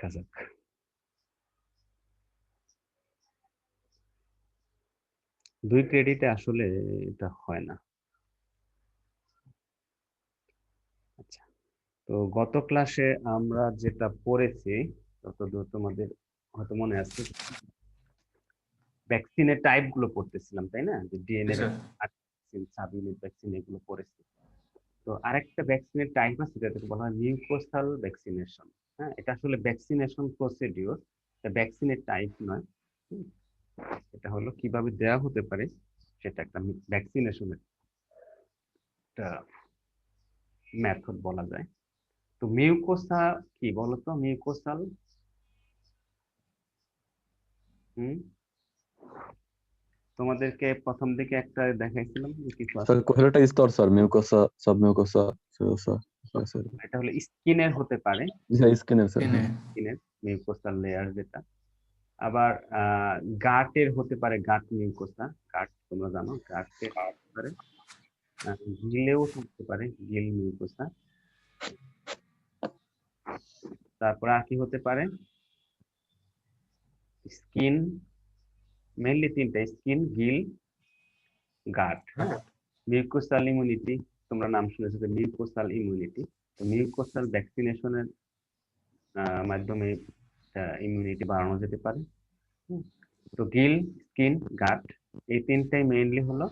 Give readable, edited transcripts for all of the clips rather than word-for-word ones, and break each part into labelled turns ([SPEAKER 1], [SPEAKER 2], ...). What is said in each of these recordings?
[SPEAKER 1] দেখা যাক। দুই ক্রেডিটে আসলে এটা হয় না। আচ্ছা, তো গত ক্লাসে আমরা যেটা পড়েছি ততদূর তোমাদের হয়তো মনে আছে, ভ্যাকসিনের টাইপ গুলো পড়তেছিলাম, তাই না? যে DNA vaccine, sub unit vaccine, এগুলো পড়েছি। তো আরেকটা ভ্যাকসিনের টাইপ আছে যেটাকে বলা হয় মিউকোসাল ভ্যাকসিনেশন। হ্যাঁ, এটা আসলে ভ্যাকসিনেশন প্রসিডিওর, এটা ভ্যাকসিনের টাইপ নয়। হুম, এটা হলো কিভাবে দেয়া হতে পারে সেটা একটা ভ্যাকসিনেশনের একটা মেথড বলা যায়। তো মিউকোসা কি বলতো? মিউকোসাল, হুম, তোমাদেরকে প্রথম দিকে একটা দেখাইছিলাম যে কিছু আছে।
[SPEAKER 2] স্যার কোহেলেটা স্তর sir, mucosa, submucosa, cirrhosa. Sir
[SPEAKER 1] এটা হলো স্কিনের হতে পারে,
[SPEAKER 2] স্কিনের স্যার।
[SPEAKER 1] স্কিনের মিউকোসাল লেয়ার যেটা। আবার গাটের হতে পারে, গাট মিউকোসা, গাট তোমরা জানো, গাটের হতে পারে। গিলেও থাকতে পারে, গিল মিউকোসা। তারপর আর কি হতে পারে? স্কিন, মেইনলি তিনটা, স্কিন, গিল, গাট। হ্যাঁ, মিউকোসাল ইমিউনিটি, তোমরা নাম শুনেছো যে মিউকোসাল ইমিউনিটি। তো মিউকোসাল ভ্যাকসিনেশনের মাধ্যমে ইমিউনিটি বাড়ানো যেতে পারে। হুম, তো গিল, স্কিন, গাট, এই তিনটাই মেইনলি হলো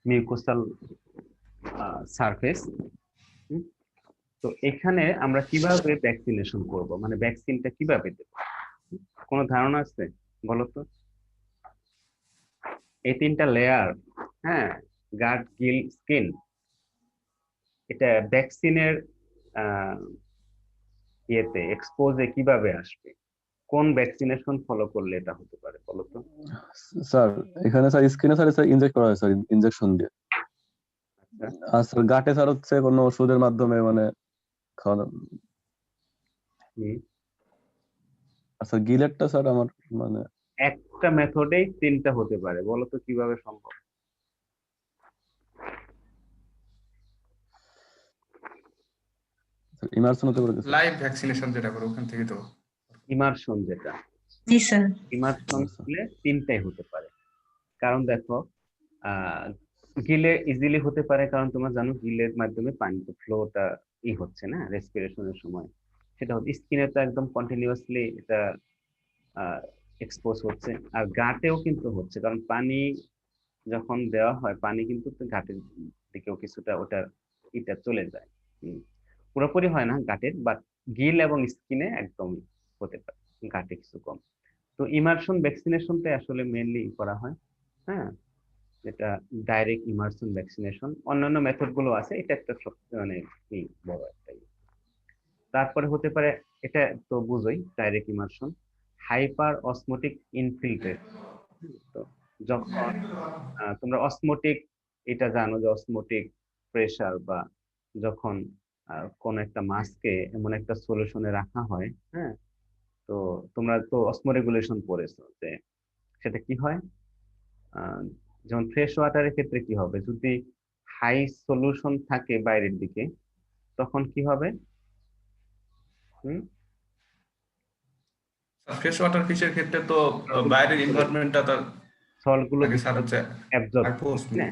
[SPEAKER 1] মিউকোসাল সারফেস। তো এখানে আমরা কিভাবে ভ্যাকসিনেশন করব, মানে ভ্যাকসিনটা কিভাবে দেব, কোনো ধারণা আছে? বলো তো। এই তিনটা লেয়ার, হ্যাঁ, গাট, গিল, স্কিন, এটা ভ্যাকসিনের ইয়েতে এক্সপোজে কিভাবে আসবে, কোন ভ্যাকসিনেশন ফলো করলে এটা হতে পারে বলো তো।
[SPEAKER 2] স্যার এখানে স্যার স্কিনে স্যার ইনজেক্ট করা হয় স্যার, ইনজেকশন দিয়ে।
[SPEAKER 1] আচ্ছা,
[SPEAKER 2] আর স্যার গাটে স্যার হচ্ছে কোনো ওষুধের মাধ্যমে মানে খাওয়ানো।
[SPEAKER 1] হুম,
[SPEAKER 2] আর স্যার গিলেটটা স্যার আমার মানে
[SPEAKER 1] একটা মেথডেই তিনটা হতে পারে, বলো তো কিভাবে সম্ভব?
[SPEAKER 2] ইমার্সন হতে পারে স্যার।
[SPEAKER 3] লাইভ ভ্যাকসিনেশন যেটা করে ওখান থেকে তো।
[SPEAKER 1] ইমারশন যেটা,
[SPEAKER 4] জি স্যার।
[SPEAKER 1] ইমারশন
[SPEAKER 2] আচ্ছা।
[SPEAKER 1] হলে তিনটাই হতে পারে। কারণ দেখো, আহ গিলে ইজিলি হতে পারে, কারণ তোমরা জানো গিলের মাধ্যমে পানি ফ্লোটা হচ্ছে না রেসপিরেশনের সময়। সেটা হচ্ছে স্কিনে তো একদম কন্টিনিউয়াসলি এটা এক্সপোজ হচ্ছে। আর গাটেও কিন্তু হচ্ছে, কারণ পানি যখন দেওয়া হয়, পানি কিন্তু ঘাটের দিকেও কিছুটা ওটার চলে যায়। হুম, পুরোপুরি হয় না ঘাটের, বাট গিল এবং স্কিনে একদম হতে পারে, ঘাটে কিছু কম। তো ইমার্শন ভ্যাকসিনেশনটা আসলে মেইনলি করা হয়। হ্যাঁ, যেটা ডাইরেক্ট ইমার্শন ভ্যাকসিনেশন, অন্যান্য মেথড গুলো আছে, এটা একটা মানে কি বড় একটা তারপরে হতে পারে, এটা তো বুঝোই direct immersion, hyper osmotic infiltrate. তো যখন তোমরা অসমোটিক, এটা জানো যে অসমোটিক প্রেসার, বা যখন কোন একটা মাছকে এমন একটা সলিউশনে রাখা হয়, হ্যাঁ, তো তোমরা তো অসমো রেগুলেশন পড়েছো যে সেটা কি হয়। আহ, যেমন ফ্রেশ ওয়াটারের ক্ষেত্রে কি হবে, যদি হাই সলিউশন থাকে বাইরের দিকে, তখন কি হবে? হুম,
[SPEAKER 3] ফ্রেশ ওয়াটার ফিশের ক্ষেত্রে তো বাইরের এনভায়রনমেন্টটা তার
[SPEAKER 1] সল্ট গুলো
[SPEAKER 3] আগে স্যার হচ্ছে
[SPEAKER 1] অ্যাবজর্ব
[SPEAKER 3] হাইপোস।
[SPEAKER 1] করবে না,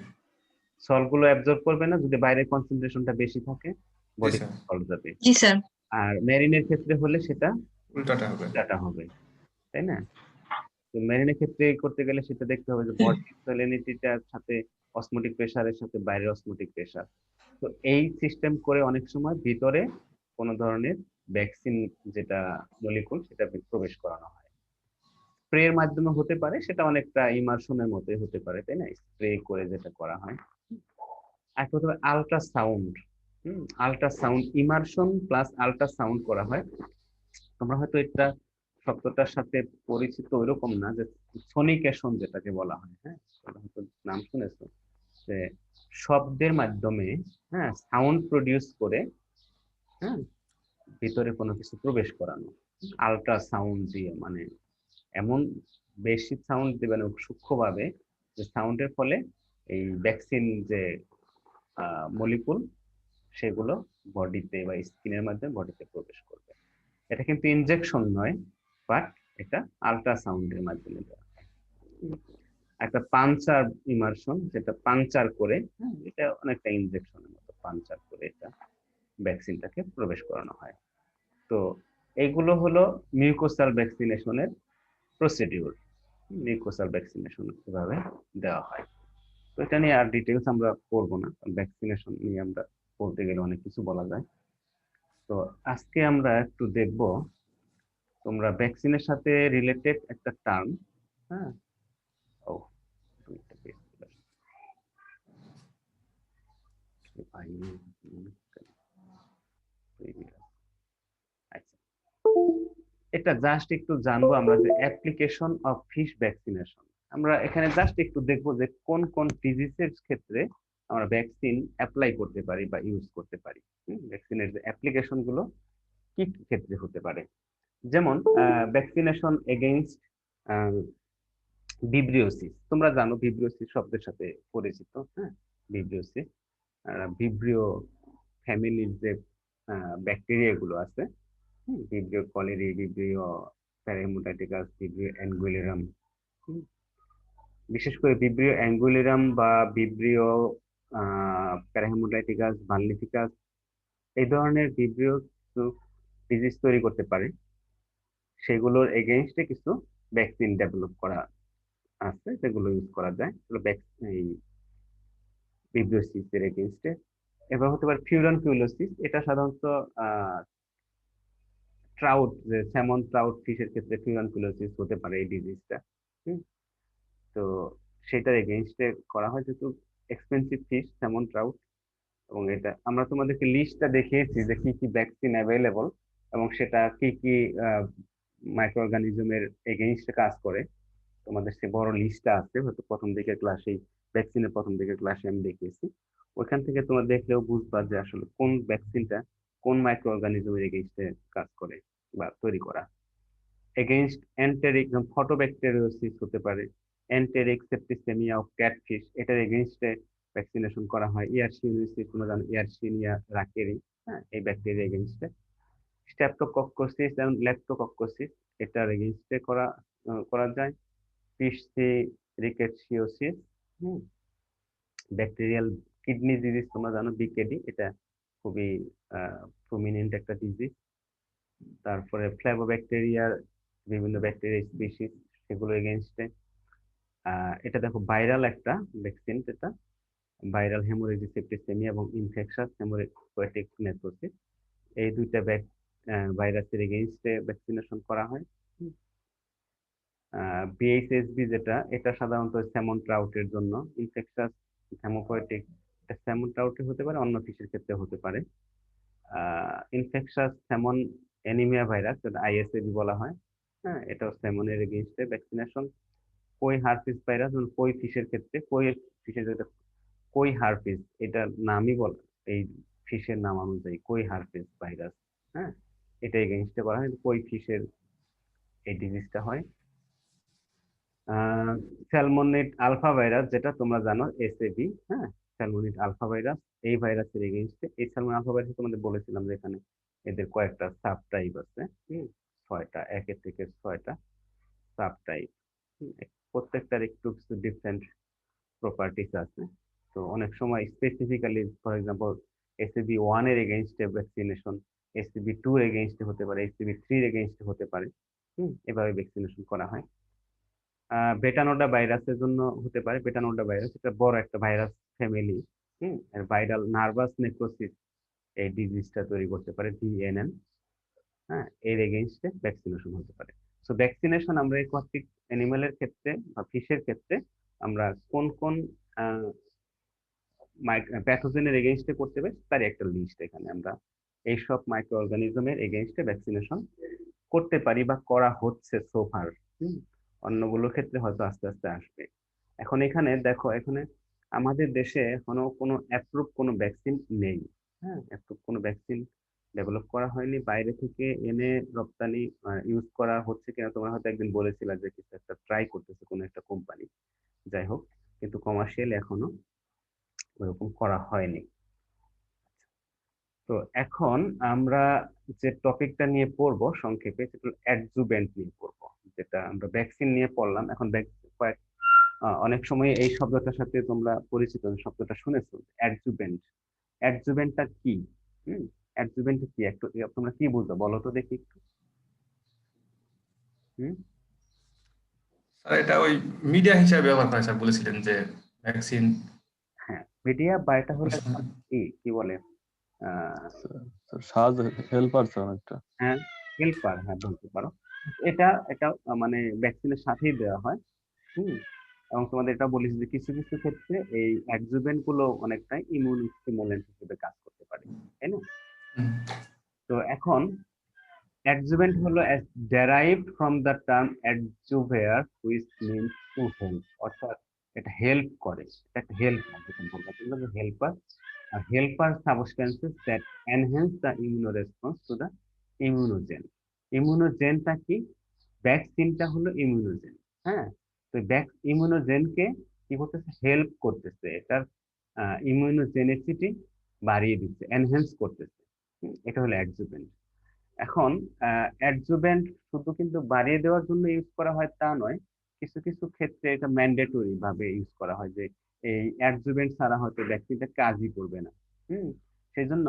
[SPEAKER 1] সল্ট গুলো অ্যাবজর্ব করবে না যদি বাইরের কনসেন্ট্রেশনটা বেশি থাকে,
[SPEAKER 3] জি
[SPEAKER 1] বডি
[SPEAKER 3] স্যার,
[SPEAKER 1] সল্ট যাবে।
[SPEAKER 4] জি স্যার।
[SPEAKER 1] আর মেরিনের ক্ষেত্রে হলে সেটা
[SPEAKER 3] উল্টাটা হবে।
[SPEAKER 1] ডাটা হবে, তাই না? তো মেরিনের ক্ষেত্রে করতে গেলে সেটা দেখতে হবে যে বডি স্যালিনিটিটার সাথে অসমোটিক প্রেসারের সাথে বাইরের অসমোটিক প্রেসার। তো এই সিস্টেম করে অনেক সময় ভিতরে কোনো ধরনের ভ্যাকসিন, যেটা মলিকুল, সেটা প্রবেশ করানো হয়। স্প্রের মাধ্যমে হতে পারে, সেটা অনেকটা ইমার্শনের মতোই হতে পারে, তাই না? স্প্রে করে যেটা করা হয়। আর প্রথমে ultrasound, ultrasound immersion plus ultrasound করা হয়। তোমরা হয়তো এটা শব্দটার সাথে পরিচিত ওইরকম না, যে সনিকেশন যেটাকে বলা হয়, হ্যাঁ, তোমরা হয়তো নাম শুনেছো, যে শব্দের মাধ্যমে, হ্যাঁ, সাউন্ড প্রডিউস করে, হ্যাঁ, ভিতরে কোনো কিছু প্রবেশ করানো। আল্ট্রাসাউন্ড দিয়ে মানে এমন বেশি সাউন্ড দিবে না, সূক্ষ্মভাবে, যে সাউন্ডের ফলে এই ভ্যাকসিন যে মলিকুল, সেগুলো বডিতে বা স্কিনের মাধ্যমে বডিতে প্রবেশ করবে। এটা কিন্তু ইনজেকশন নয়, বাট এটা আল্ট্রাসাউন্ডের মাধ্যমে দেওয়া হয়। একটা পাঞ্চার ইমার্শন, যেটা পাঞ্চার করে, হ্যাঁ, এটা অনেকটা ইনজেকশনের মতো পাঞ্চার করে এটা ভ্যাকসিনটাকে প্রবেশ করানো হয়। তো এইগুলো হলো মিউকোসাল ভ্যাকসিনেশনের প্রসিডিউর। মিউকোসাল ভ্যাকসিনেশন কিভাবে দেওয়া হয়, তো এটা নিয়ে আর ডিটেলস আমরা পড়বো না, ভ্যাকসিনেশন নিয়ে আমরা বলতে গেলে অনেক কিছু বলা যায়। তো আজকে আমরা একটু দেখব, তোমরা ভ্যাকসিনের সাথে রিলেটেড একটা টার্ম, হ্যাঁ, ও দুইটা page চলে আসছে। ভাই, আচ্ছা, এটা জাস্ট একটু জানবো আমরা যে অ্যাপ্লিকেশন অফ ফিশ ভ্যাকসিনেশন। আমরা এখানে জাস্ট একটু দেখবো যে কোন কোন ডিজিজের ক্ষেত্রে আমরা ভ্যাকসিন অ্যাপ্লাই করতে পারি বা ইউজ করতে পারি। ভ্যাকসিনের যে অ্যাপ্লিকেশন গুলো কি কি ক্ষেত্রে হতে পারে, যেমন ভ্যাকসিনেশন এগেইনস্ট ভিব্রিওসিস। তোমরা জানো ভিব্রিওসিস শব্দের সাথে পরিচিত, হ্যাঁ, ভিব্রিওসিস, ভিব্রিও ফ্যামিলির যে ব্যাকটেরিয়া গুলো আছে, ভিব্রিও কলেরি, ভিব্রিও প্যারাহেমোটাইটিকাস, ভিব্রিও অ্যাঙ্গুইলেরাম। বিশেষ করে ভিব্রিও অ্যাঙ্গুইলেরাম বা ভিব্রিও প্যারাহেমোটাইটিকাস ভালনিফিকাস, এই ধরনের ভিব্রিও কিছু ডিজিজ তৈরি করতে পারে। সেগুলোর এগেইনস্টে কিছু ভ্যাকসিন ডেভেলপ করা আছে, যেগুলো ইউজ করা যায় এই ভিব্রিওসিস এর এগেইনস্টে। এবার হতে পারে ফিউরানকিউলোসিস, এটা সাধারণত ট্রাউট, যে স্যামন ট্রাউট ফিশের ক্ষেত্রে ফিউরানকুলোসিস হতে পারে এই ডিজিজটা। তো সেটার এগেইনস্টে করা হয়, যেহেতু এক্সপেন্সিভ ফিশ স্যামন ট্রাউট। এবং এটা আমরা তোমাদেরকে লিস্টটা দেখিয়েছি যে কি কি ভ্যাকসিন অ্যাভেলেবল এবং সেটা কি কি মাইক্রো অর্গানিজমের এগেইনস্টে কাজ করে। তোমাদের সে বড় লিস্টটা আছে, হয়তো প্রথম দিকের ক্লাসেই, ভ্যাকসিনের প্রথম দিকের ক্লাসে আমি দেখিয়েছি। ওইখান থেকে তোমরা দেখলেও বুঝবা যে আসলে কোন ভ্যাকসিনটা কোন মাইক্রো অর্গানিজমের এগেইনস্টে কাজ করে বা তৈরি করা। এগেইনস্ট এন্টেরিক ফটোব্যাকটেরিওসিস হতে পারে, এন্টেরিক সেপ্টিসেমিয়া অফ ক্যাটফিশ, এটার এগেইনস্টে ভ্যাকসিনেশন করা হয়। ইয়ারসিনিয়াসিস, তোমরা জানো ইয়ারসিনিয়া রাকেরি, হ্যাঁ, এই ব্যাকটেরিয়া এগেইনস্টে। স্ট্রেপ্টোকক্কোসিস এবং ল্যাপ্টোকক্কোসিস, এটার এগেইনস্টে করা যায়। পিসি রিকেটসিওসিস, ব্যাকটেরিয়াল কিডনি ডিজিজ, তোমরা জানো বিকেডি, এটা খুবই প্রমিনেন্ট একটা ডিজিজ। তারপরে ফ্লেভোব্যাকটেরিয়ার বিভিন্ন ব্যাকটেরিয়া স্পিসিস, সেগুলো এগেইনস্টে। এটা দেখো ভাইরাল একটা ভ্যাকসিন, যেটা ভাইরাল হেমোরেজিক সেপ্টিসেমিয়া এবং ইনফেকশাস হেমোরেজিক নেক্রোসিস, এই দুইটা ভাইরাসের এগেইনস্টে ভ্যাকসিনেশন করা হয়। বিএইচএসবি যেটা, এটা সাধারণত স্যামন ট্রাউটের জন্য। ইনফেকশাস হেমোপয়েটিক, এটা স্যামন ট্রাউটে হতে পারে, অন্য ফিশের ক্ষেত্রে হতে পারে। ইনফেকশাস স্যামন অ্যানিমিয়া ভাইরাস, যেটা আইএসএবি বলা হয়, হ্যাঁ, এটাও স্যামনের এগেইনস্টে ভ্যাকসিনেশন। কই হারপিস ভাইরাস, কই ফিশের ক্ষেত্রে, কই ফিশের যেটা কই হারপিস, এটা নামই বলা, এই ফিশের নাম অনুযায়ী কই হারপিস ভাইরাস, হ্যাঁ, এটা এগেইনস্টে করা হয়, কই ফিশের এই ডিজিজটা হয়। স্যালমোনেট আলফা ভাইরাস, যেটা তোমরা জানো এসএবি, হ্যাঁ, স্যালমোনেট আলফা ভাইরাস, এই ভাইরাসের এগেইনস্টে। এই স্যালমন আলফা ভাইরাস তোমাদের বলেছিলাম যে এখানে এদের কয়েকটা সাব টাইপ আছে, 6টা, 1 থেকে 6টা সাব টাইপ। প্রত্যেকটার একটু কিছু ডিফারেন্ট প্রপার্টিস আছে। তো অনেক সময় স্পেসিফিক্যালি, ফর এক্সাম্পল, এসিবি 1 এর এগেইনস্টে ভ্যাকসিনেশন এসিবি 2 এর এগেইনস্টে হতে পারে, এসিবি 3 এর এগেইনস্টে হতে পারে। এভাবে ভ্যাকসিনেশন করা হয়। বেটানোডা ভাইরাসের জন্য হতে পারে। বেটানোডা ভাইরাস এটা বড় একটা ভাইরাস ফ্যামিলি, আর ভাইরাল নার্ভাস নেক্রোসিস এই ডিজিজটা তৈরি করতে পারে, ভিএনএন, হ্যাঁ, এর এগেইনস্টে ভ্যাকসিনেশন হতে পারে। সো ভ্যাকসিনেশন আমরা অ্যাকোয়াটিক অ্যানিমেলের ক্ষেত্রে বা ফিশের ক্ষেত্রে আমরা কোন কোন প্যাথোজেনের এগেইনস্টে করতে পারি তার একটা লিস্ট এখানে আমরা এইসব মাইক্রো অর্গানিজমের এগেইনস্টে ভ্যাকসিনেশন করতে পারি বা করা হচ্ছে সোফার। অন্যগুলোর ক্ষেত্রে হয়তো আস্তে আস্তে আসবে। এখন এখানে দেখো, এখানে আমাদের দেশে এখনো কোনো অ্যাপ্রুভ কোনো ভ্যাকসিন নেই, হ্যাঁ, অ্যাপ্রুভ কোনো ভ্যাকসিন ডেভেলপ করা হয়নি। বাইরে থেকে এনে রপ্তানি ইউজ করা হচ্ছে কিনা, তোমরা হয়তো একদিন বলেছিলা যে কিছু একটা ট্রাই করতেছে কোনো একটা কোম্পানি, যাই হোক, কিন্তু কমার্শিয়াল এখনো ওরকম করা হয়নি। তো তো এখন আমরা যে টপিকটা নিয়ে পড়বো সংক্ষেপে সেটা অ্যাডজুভেন্ট নিয়ে পড়বো, যেটা আমরা ভ্যাকসিন নিয়ে পড়লাম। এখন অনেক সময় এই শব্দটার সাথে তোমরা পরিচিত, শব্দটা শুনেছো, অ্যাডজুভেন্ট। অ্যাডজুভেন্টটা কি? হুম, অ্যাডজুভেন্ট কি একটু তোমরা কি বুঝো বলো তো দেখি একটু। হুম।
[SPEAKER 3] স্যার এটা ওই মিডিয়া হিসেবে ব্যবহার করে স্যার বলেছিলেন যে ভ্যাকসিন।
[SPEAKER 1] হ্যাঁ, মিডিয়া বা এটা হলো একটা কি কি বলে, আহ
[SPEAKER 2] সাহায্য, হেল্পার স্যার অনেকটা।
[SPEAKER 1] হ্যাঁ, হেল্পার, হ্যাঁ বলতে পারো। এটা এটা মানে ভ্যাকসিনের সাথেই দেওয়া হয়। হুম। এবং তোমাদের এটা বলেছি যে কিছু কিছু ক্ষেত্রে এই অ্যাডজুভেন্ট গুলো অনেকটাই ইমিউন স্টিমুলেন্ট হিসেবে কাজ করতে পারে, তাই না? তো এখন adjuvant হলো derived from the term adjuvere which means to help, অর্থাৎ এটা হেল্প করে, এটা একটা হেল্পার, যেটা বললাম তোমরা যে হেল্পার। আর helper substances that enhance the immuno response to the immunogen. ইমিউনোজেনটা কি? ভ্যাকসিনটা হলো ইমিউনোজেন। হ্যাঁ, তো ইমিউনোজেনকে কি করতেছে? হেল্প করতেছে, এটার ইমিউনোজেনিসিটি বাড়িয়ে দিচ্ছে, এনহ্যান্স করতেছে। এটা হলো অ্যাডজুভেন্ট। এখন অ্যাডজুভেন্ট শুধু কিন্তু বাড়িয়ে দেওয়ার জন্য ইউজ করা হয় তা নয়, কিছু কিছু ক্ষেত্রে এটা ম্যান্ডেটরি ভাবে ইউজ করা হয়, যে এই অ্যাডজুভেন্ট ছাড়া হয়তো ভ্যাকসিনটা কাজই করবে না। হুম। সেই জন্য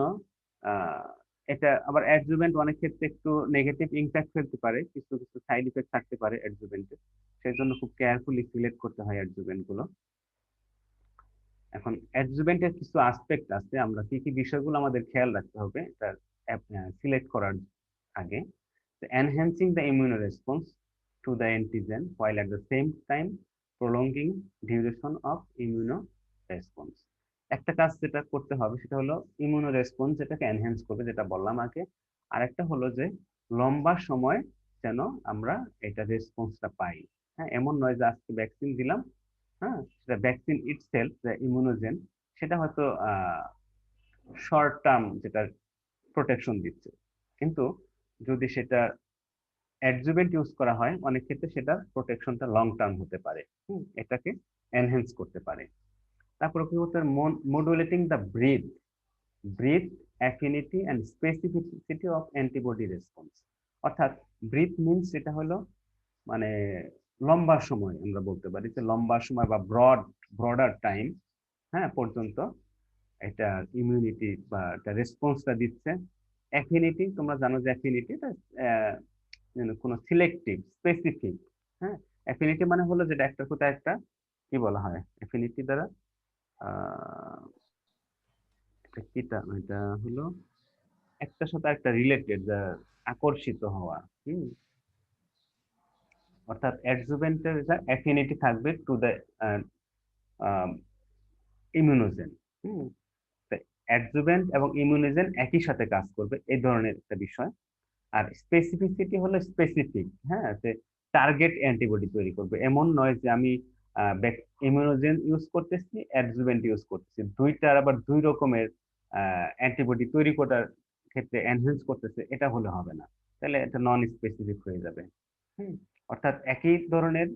[SPEAKER 1] আহ, এটা আবার অ্যাডজুভেন্ট অনেক ক্ষেত্রে একটু নেগেটিভ ইম্প্যাক্ট ফেলতে পারে, কিছু কিছু সাইড ইফেক্ট থাকতে পারে অ্যাডজুভেন্টের। সেই জন্য খুব কেয়ারফুলি সিলেক্ট করতে হয় অ্যাডজুভেন্ট গুলো। এখন অ্যাডজুভেন্টের কিছু আসপেক্ট আছে, আমরা কি কি বিষয়গুলো আমাদের খেয়াল রাখতে হবে এটা সিলেক্ট করার আগে। Enhancing the immuno response to the antigen while at the same time prolonging duration of immuno response. একটা কাজ যেটা করতে হবে সেটা হলো ইমিউনো রেসপন্স, যেটাকে এনহ্যান্স করবে, যেটা বললাম আগে। আরেকটা হলো যে লম্বা সময় যেন আমরা এটা রেসপন্সটা পাই। হ্যাঁ, এমন নয় যে আজকে ভ্যাকসিন দিলাম, হ্যাঁ, সেটা ভ্যাকসিন ইটসেলফ যে ইমিউনোজেন, সেটা হয়তো শর্ট টার্ম যেটা প্রোটেকশন দিচ্ছে, কিন্তু যদি সেটা অ্যাডজুভেন্ট ইউজ করা হয় অনেক ক্ষেত্রে সেটা প্রোটেকশনটা লং টার্ম হতে পারে। এটাকে এনহ্যান্স করতে পারে। তারপরে কি হচ্ছে? Modulating the breadth affinity and specificity of antibody response. অর্থাৎ ব্রিথ মিনস এটা হলো মানে লম্বা সময়, আমরা বলতে পারি যে লম্বা সময় বা ব্রডার টাইম, হ্যাঁ, পর্যন্ত এটা ইমিউনিটি বা এটা রেসপন্সটা দিচ্ছে। অ্যাফিনিটি, তোমরা জানো যে অ্যাফিনিটি এটা কোনো সিলেক্টিভ স্পেসিফিক। হ্যাঁ, অ্যাফিনিটি মানে হলো যেটা একটা কোথায় একটা কি বলা হয় অ্যাফিনিটি দ্বারা, আহ এটা হলো একটার সাথে একটা রিলেটেড, যা আকর্ষিত হওয়া। হুম। অর্থাৎ অ্যাডজুভেন্টের অ্যাফিনিটি থাকবে two the immunogen. Hmm. Adjuvant এবং ইমিউনোজেন একই সাথে কাজ করবে, এই ধরনের একটা বিষয়। আর স্পেসিফিসিটি হলো স্পেসিফিক, হ্যাঁ, যে টার্গেট অ্যান্টিবডি তৈরি করবে। এমন নয় যে আমি ইমিউনোজেন ইউজ করতেছি, অ্যাডজুভেন্ট ইউজ করতেছি, দুইটার আবার দুই রকমের অ্যান্টিবডি তৈরি করার ক্ষেত্রে এনহ্যান্স করতেছে, এটা হলে হবে না, তাহলে এটা নন স্পেসিফিক হয়ে যাবে। হুম। অর্থাৎ একই ধরনের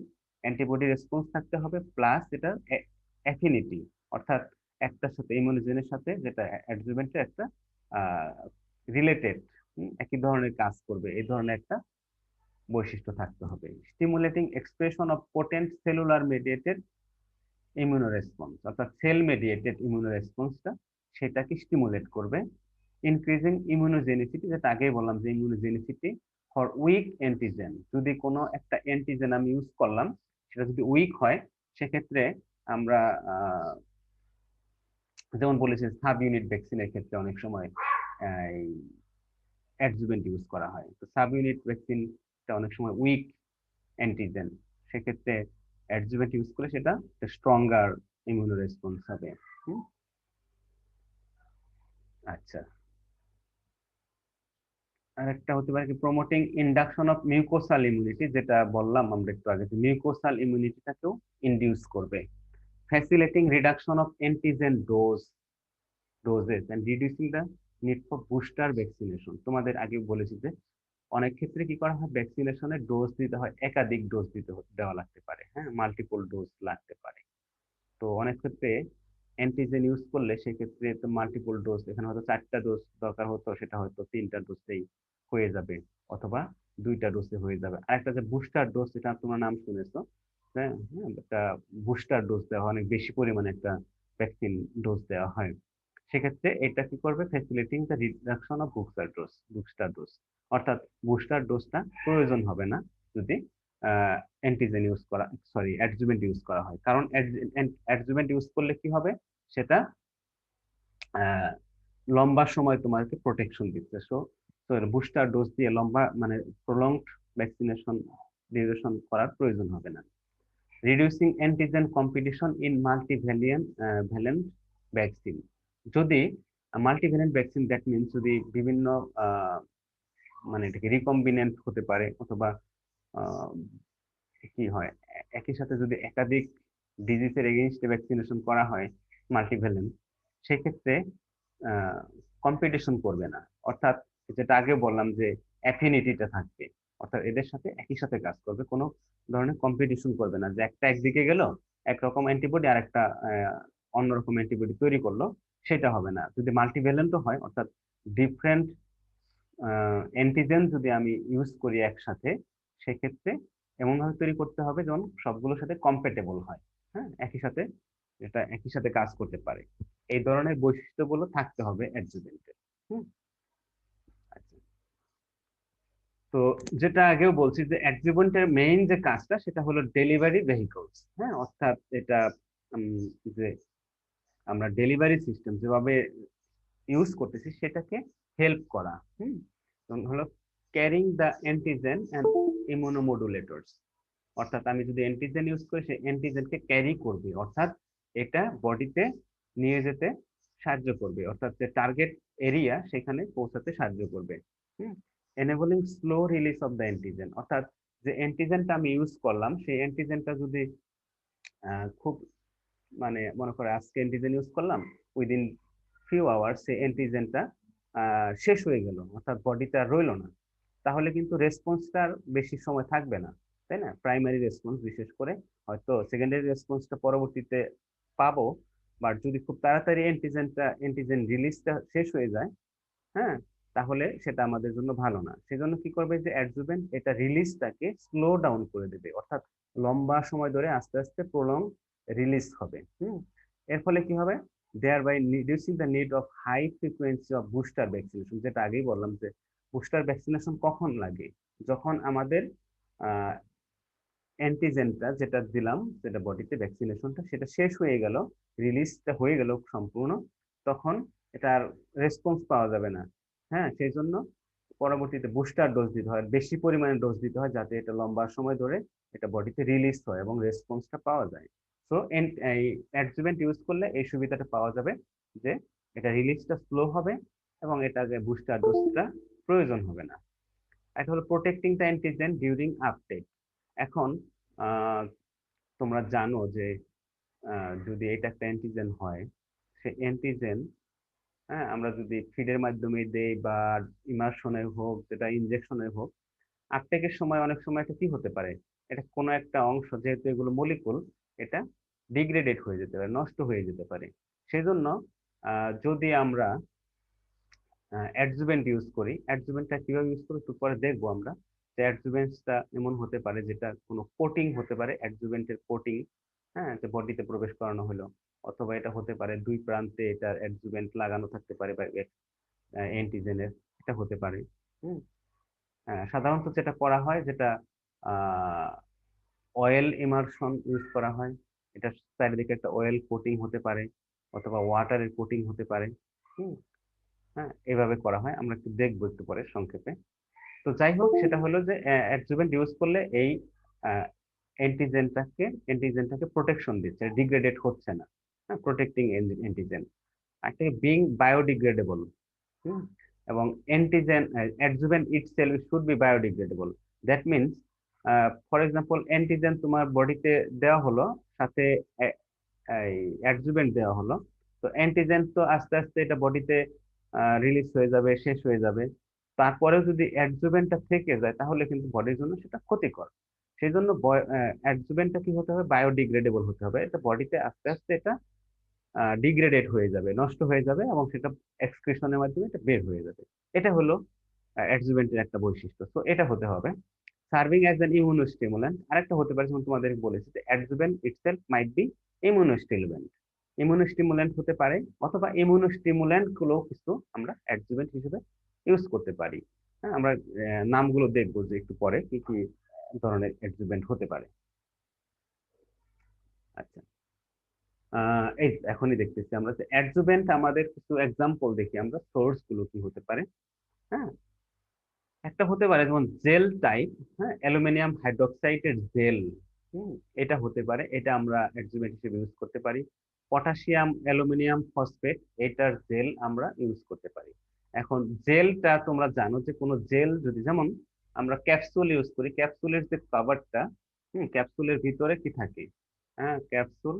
[SPEAKER 1] অ্যান্টিবডি রেসপন্স থাকতে হবে, প্লাস এটা অ্যাফিনিটি, অর্থাৎ একটার সাথে ইমিউনোজেনের সাথে যেটা অ্যাডজুভেন্টের একটা রিলেটেড, একই ধরনের কাজ করবে, এই ধরনের একটা বৈশিষ্ট্য থাকতে হবে। Stimulating expression of potent cellular mediated immuno response, অর্থাৎ সেল মেডিয়েটেড ইমিউনো রেসপন্সটা সেটাকে স্টিমুলেট করবে। ইনক্রিজিং ইমিউনোজেনিসিটি, যেটা আগেই বললাম যে ইমিউনোজেনিসিটি ফর উইক অ্যান্টিজেন, যদি কোনো একটা অ্যান্টিজেন আমি ইউজ করলাম সেটা যদি উইক হয়, সেক্ষেত্রে আমরা যেমন বলেছি সাব ইউনিট ভ্যাকসিনের ক্ষেত্রে অনেক সময় অ্যাডজুভেন্ট ইউজ করা হয়। তো সাব ইউনিট ভ্যাকসিনটা অনেক সময় উইক অ্যান্টিজেন, সেক্ষেত্রে অ্যাডজুভেন্ট ইউজ করে সেটা স্ট্রঙ্গার ইমিউনো রেসপন্স হবে। হুম? আচ্ছা, আর একটা হতে পারে কি promoting induction of mucosal immunity, যেটা বললাম আমরা একটু আগে, মিউকোসাল ইমিউনিটিটাকেও ইনডিউস করবে। Facilitating reduction of antigen doses and reducing the need for booster vaccination. তোমাদের আগে বলেছি যে অনেক ক্ষেত্রে কি করা হয়, ভ্যাকসিনেশনের ডোজ দিতে হয়, একাধিক ডোজ দেওয়া লাগতে পারে, হ্যাঁ, মাল্টিপল ডোজ লাগতে পারে। তো অনেক ক্ষেত্রে অ্যান্টিজেন ইউজ করলে সেক্ষেত্রে তো মাল্টিপল ডোজ, এখানে হয়তো 4টা ডোজ দরকার হতো, সেটা হয়তো 3টা ডোজেই হয়ে যাবে, অথবা 2টা ডোজে হয়ে যাবে। আরেকটা যে বুস্টার ডোজ, এটা তোমার নাম শুনেছো, হ্যাঁ হ্যাঁ, একটা বুস্টার ডোজ দেওয়া হয়, অনেক বেশি পরিমাণে একটা ভ্যাকসিন ডোজ দেওয়া হয়। সেক্ষেত্রে এটা কি করবে, facilitating the reduction of booster dose, অর্থাৎ বুস্টার ডোজটা প্রয়োজন হবে না যদি অ্যান্টিজেন ইউজ করা, সরি অ্যাডজুভেন্ট ইউজ করা হয়। কারণ অ্যাডজুভেন্ট ইউজ করলে কি হবে, সেটা আহ, লম্বা সময় তোমাকে প্রোটেকশন দিচ্ছে। সো তো বুস্টার ডোজ দিয়ে লম্বা মানে প্রলংড ভ্যাকসিনেশন ডিউরেশন করার প্রয়োজন হবে না। Reducing antigen competition in multivalent valent vaccine, যদি মাল্টিভ্যালেন্ট ভ্যাকসিন, দ্যাট মিনস যদি বিভিন্ন মানে এটাকে রিকম্বিনেন্ট হতে পারে, অথবা আহ, কি হয়, একই সাথে যদি একাধিক ডিজিজের এগেইনস্টে ভ্যাকসিনেশন করা হয় মাল্টিভ্যালেন্ট, সেক্ষেত্রে কম্পিটিশন করবে না। অর্থাৎ যেটা আগে বললাম যে অ্যাফিনিটিটা থাকবে, অর্থাৎ এদের সাথে একই সাথে কাজ করবে, কোনো ধরনের কম্পিটিশন করবে না, যে একটা একদিকে গেল একরকম অ্যান্টিবডি আর একটা অন্যরকম অ্যান্টিবডি তৈরি করলো, সেটা হবে না। যদি মাল্টিভ্যালেন্টও হয়, অর্থাৎ ডিফারেন্ট অ্যান্টিজেন যদি আমি ইউজ করি একসাথে, সেক্ষেত্রে এমন ভাবে তৈরি করতে হবে যেমন সবগুলোর সাথে কম্প্যাটেবল হয়, হ্যাঁ একই সাথে, এটা একই সাথে কাজ করতে পারে। এই ধরনের বৈশিষ্ট্যগুলো থাকতে হবে অ্যাডজুভেন্টে। হুম, আচ্ছা। তো যেটা আগেও বলছি যে অ্যাডজুভেন্টের মেইন যে কাজটা সেটা হলো ডেলিভারি ভেহিকলস, হ্যাঁ অর্থাৎ এটা উম, যে আমরা ডেলিভারি সিস্টেম যেভাবে ইউজ করতেছি সেটাকে হেল্প করা। হুম, হলো ক্যারিং দ্য অ্যান্টিজেন অ্যান্ড ইমিউনোমোডুলেটরস, অর্থাৎ আমি যদি অ্যান্টিজেন ইউজ করি সেই অ্যান্টিজেনকে ক্যারি করবে, অর্থাৎ এটা বডিতে নিয়ে যেতে সাহায্য করবে, অর্থাৎ যে টার্গেট এরিয়া সেখানে পৌঁছাতে সাহায্য করবে। Hmm, enabling slow release of the antigen, অর্থাৎ যে অ্যান্টিজেনটা আমি ইউজ করলাম সেই অ্যান্টিজেনটা যদি খুব মানে মনে করে আজকে অ্যান্টিজেন ইউজ করলাম, উইদিন ফিউ আওয়ার্স সেই অ্যান্টিজেনটা শেষ হয়ে গেল, অর্থাৎ বডিতে আর রইলো না, তাহলে কিন্তু রেসপন্সটা আর বেশি সময় থাকবে না, তাই না? প্রাইমারি রেসপন্স বিশেষ করে, হয়তো সেকেন্ডারি রেসপন্সটা পরবর্তীতে পাবো, বাট যদি খুব তাড়াতাড়ি অ্যান্টিজেন রিলিজটা শেষ হয়ে যায়, হ্যাঁ, তাহলে সেটা আমাদের জন্য ভালো না। সেজন্য কি করবে যে অ্যাডজুভেন্ট এটা রিলিজটাকে স্লো ডাউন করে দেবে, অর্থাৎ লম্বা সময় ধরে আস্তে আস্তে প্রলং রিলিজ হবে। এর ফলে কি হবে, thereby reducing the need of high frequency of booster vaccination, যেটা আগেই বললাম যে বুস্টার ভ্যাকসিনেশন কখন লাগে, যখন আমাদের অ্যান্টিজেনটা যেটা দিলাম, যেটা বডিতে ভ্যাকসিনেশনটা সেটা শেষ হয়ে গেল, রিলিজটা হয়ে গেল সম্পূর্ণ, তখন এটার রেসপন্স পাওয়া যাবে না। হ্যাঁ, সেই জন্য পরবর্তীতে বুস্টার ডোজ দিতে হয়, বেশি পরিমাণে ডোজ দিতে হয়, যাতে এটা লম্বা সময় ধরে এটা বডিতে রিলিজ হয় এবং রেসপন্সটা পাওয়া যায়। সো এই অ্যাডজুভেন্ট ইউজ করলে এই সুবিধাটা পাওয়া যাবে যে এটা রিলিজটা স্লো হবে এবং এটা যে বুস্টার ডোজটা প্রয়োজন হবে না। এটা হলো protecting the antigen during uptake. এখন আহ, তোমরা জানো যে যদি এটা একটা অ্যান্টিজেন হয়, সে অ্যান্টিজেন, হ্যাঁ আমরা যদি ফিডের মাধ্যমে দেই বা ইমার্শনের হোক, যেটা ইনজেকশনের হোক, আপটেকের সময় অনেক সময় এটা কি হতে পারে, এটা কোনো একটা অংশ, যেহেতু এগুলো মলিকুল, এটা ডিগ্রেডেড হয়ে যেতে পারে, নষ্ট হয়ে যেতে পারে। সেজন্য যদি আমরা অ্যাডজুভেন্ট ইউজ করি, অ্যাডজুভেন্টটা কিভাবে ইউজ করি একটু পরে দেখবো আমরা। যে অ্যাডজুভেন্টটা এমন হতে পারে যেটা কোনো কোটিং হতে পারে, অ্যাডজুভেন্টের কোটিং, হ্যাঁ যে বডিতে প্রবেশ করানো হলো, অথবা এটা হতে পারে দুই প্রান্তে এটা অ্যাডজুভেন্ট লাগানো থাকতে পারে বা অ্যান্টিজেনের, এটা হতে পারে। হুম, সাধারণত যেটা করা হয়, যেটা অয়েল ইমার্শন ইউজ করা হয়, এটা চারিদিকে একটা অয়েল কোটিং হতে পারে, অথবা ওয়াটারের কোটিং হতে পারে। হুম, হ্যাঁ এভাবে করা হয়, আমরা একটু দেখবো একটু পরে সংক্ষেপে। তো যাই হোক, সেটা হলো যে অ্যাডজুভেন্ট ইউজ করলে এই অ্যান্টিজেনটাকে প্রোটেকশন দিচ্ছে, ডিগ্রেডেড হচ্ছে না, হ্যাঁ প্রোটেক্টিং অ্যান্টিজেন। একটা বিং বায়োডিগ্রেডেবল, এবং antigen adjuvant itself should be biodegradable. That means for example antigen তোমার বডিতে দেওয়া হলো, সাথে অ্যাডজুভেন্ট দেওয়া হলো, তো অ্যান্টিজেন তো আস্তে আস্তে এটা বডিতে রিলিজ হয়ে যাবে, শেষ হয়ে যাবে, তারপরেও যদি অ্যাডজুভেন্টটা থেকে যায় তাহলে কিন্তু বডির জন্য সেটা ক্ষতিকর। সেই জন্য অ্যাডজুভেন্টটা কি হতে হবে, বায়োডিগ্রেডেবল হতে হবে, এটা বডিতে আস্তে আস্তে এটা ডিগ্রেডেড হয়ে যাবে, নষ্ট হয়ে যাবে এবং সেটা এক্সক্রিশনের মাধ্যমে এটা বের হয়ে যাবে। এটা হলো অ্যাডজুভেন্টের একটা বৈশিষ্ট্য। তো এটা হতে হবে। Serving as an immunostimulant. আরেকটা হতে পারে, যেমন তোমাদের বলেছি যে adjuvant itself might be immunostimulant. Immunostimulant হতে পারে, অথবা ইমিউনোস্টিমুল্যান্ট গুলো কিছু আমরা অ্যাডজুভেন্ট হিসেবে ইউজ করতে পারি। হ্যাঁ, আমরা নামগুলো দেখবো যে একটু পরে কি কি ধরনের অ্যাডজুভেন্ট হতে পারে। আচ্ছা, এই এখনই দেখতেছি আমরা যে অ্যাডজুভেন্ট, আমাদের কিছু এক্সাম্পল দেখি আমরা, সোর্স গুলো কি হতে পারে। হ্যাঁ, একটা হতে পারে যেমন জেল টাইপ, হ্যাঁ, অ্যালুমিনিয়াম হাইড্রোক্সাইডের জেল, এটা হতে পারে, এটা আমরা অ্যাডজুভেন্ট হিসেবে ইউজ করতে পারি। পটাশিয়াম অ্যালুমিনিয়াম ফসফেট, এটার জেল আমরা ইউজ করতে পারি। এখন জেলটা তোমরা জানো যে কোনো জেল যদি, যেমন আমরা ক্যাপসুল ইউজ করি, ক্যাপসুলের যে কভারটা, ক্যাপসুলের ভিতরে কি থাকে, হ্যাঁ ক্যাপসুল,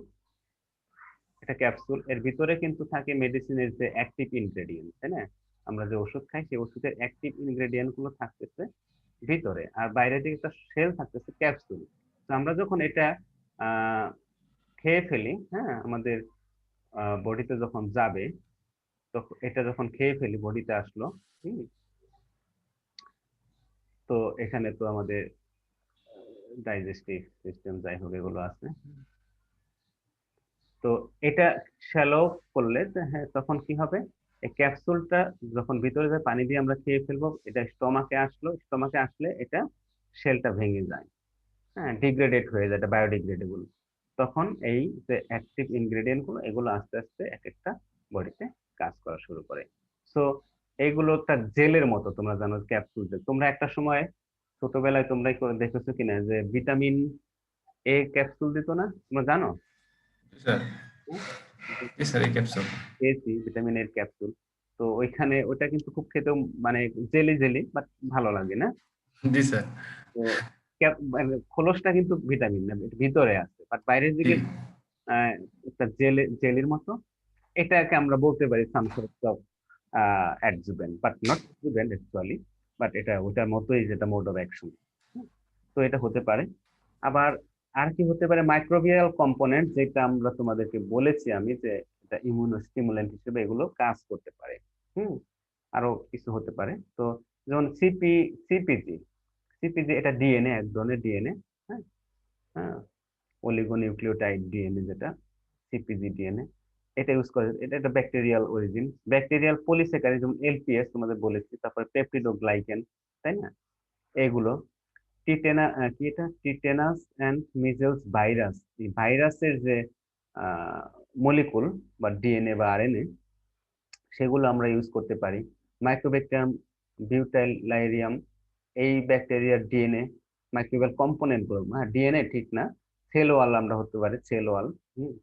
[SPEAKER 1] এটা ক্যাপসুল, এর ভিতরে কিন্তু থাকে মেডিসিনের যে অ্যাক্টিভ ইনগ্রেডিয়েন্ট, তাই না? আমরা যে ওষুধ খাই সেই ওষুধের অ্যাক্টিভ ইনগ্রেডিয়েন্ট গুলো থাকতেছে ভিতরে, আর বাইরে দিকে একটা শেল থাকতেছে ক্যাপসুল। তো আমরা যখন এটা আহ খেয়ে ফেলি, হ্যাঁ, আমাদের বডিতে যখন যাবে, তখন এটা যখন খেয়ে ফেলি, বডিতে আসলো, হুম, তো এখানে তো আমাদের ডাইজেস্টিভ সিস্টেম যাই হোক এগুলো আছে। তো এটা শ্যালো করলে হ্যাঁ, তখন কি হবে, এই ক্যাপসুলটা যখন ভিতরে যায় পানি দিয়ে আমরা খেয়ে ফেলবো, এটা স্টমাকে আসলো, স্টমাকে আসলে এটা শেলটা ভেঙে যায়, হ্যাঁ, ডিগ্রেডেড হয়ে যায়, এটা বায়োডিগ্রেডেবল। তখন এই যে অ্যাক্টিভ ইনগ্রেডিয়েন্ট গুলো, এগুলো আস্তে আস্তে এক একটা বডিতে কাজ করা শুরু করে। সো এইগুলো একটা জেলের মতো, তোমরা জানো ক্যাপসুল জেল। তোমরা একটা সময় ছোটবেলায় তোমরা দেখেছো কিনা যে ভিটামিন এ ক্যাপসুল দিত না, তোমরা জানো?
[SPEAKER 3] স্যার,
[SPEAKER 1] হুম?
[SPEAKER 3] জি স্যার, এই ক্যাপসুল।
[SPEAKER 1] খেয়েছি ভিটামিন এর ক্যাপসুল। তো ওইখানে ওটা কিন্তু খুব খেতেও মানে জেলি জেলি, বাট ভালো লাগে না?
[SPEAKER 3] জি স্যার।
[SPEAKER 1] তো মানে খোলসটা কিন্তু ভিটামিন না, এটা ভিতরে আছে, বাট বাইরের
[SPEAKER 3] জি
[SPEAKER 1] দিকে একটা জেলির মতো। এটাকে আমরা বলতে পারি some sort of adjuvant, but not adjuvant actually, but এটা ওটার মতোই, যেটা মোড অফ অ্যাকশন। তো এটা হতে পারে। আবার আর কি হতে পারে, মাইক্রোবিয়াল কম্পোনেন্ট, যেটা আমরা তোমাদেরকে বলেছি আমি যে এটা ইমিউনোস্টিমুলেন্ট হিসেবে এগুলো কাজ করতে পারে। হুম, আরো কিছু হতে পারে। তো যেমন সিপিজি, সিপিজি এটা ডিএনএ, এক ধরনের ডিএনএ। হ্যাঁ, হ্যাঁ, অলিগোনিউক্লিওটাইড ডিএনএ, যেটা সিপিজি ডিএনএ, এটা ইউজ করে। এটা একটা ব্যাকটেরিয়াল অরিজিন, ব্যাকটেরিয়াল পলিস্যাকারাইড, যেমন এলপিএস তোমাদের বলেছি, তারপরে পেপটিডোগ্লাইকেন, তাই না? এগুলো কি এটা টিটেনাস এন্ড মিজেলস ভাইরাস, এই ভাইরাসের যে মলিকুল বা ডিএনএ বা আরএনএ, সেগুলো আমরা ইউজ করতে পারি। মাইক্রোব্যাকটেরিয়াম বিউটাইলাইরিয়াম, এই ব্যাকটেরিয়ার ডিএনএ, মাইক্রোবিয়াল কম্পোনেন্ট গুলো, হ্যাঁ ডিএনএ ঠিক না, সেল ওয়াল আমরা হতে পারে, cell wall,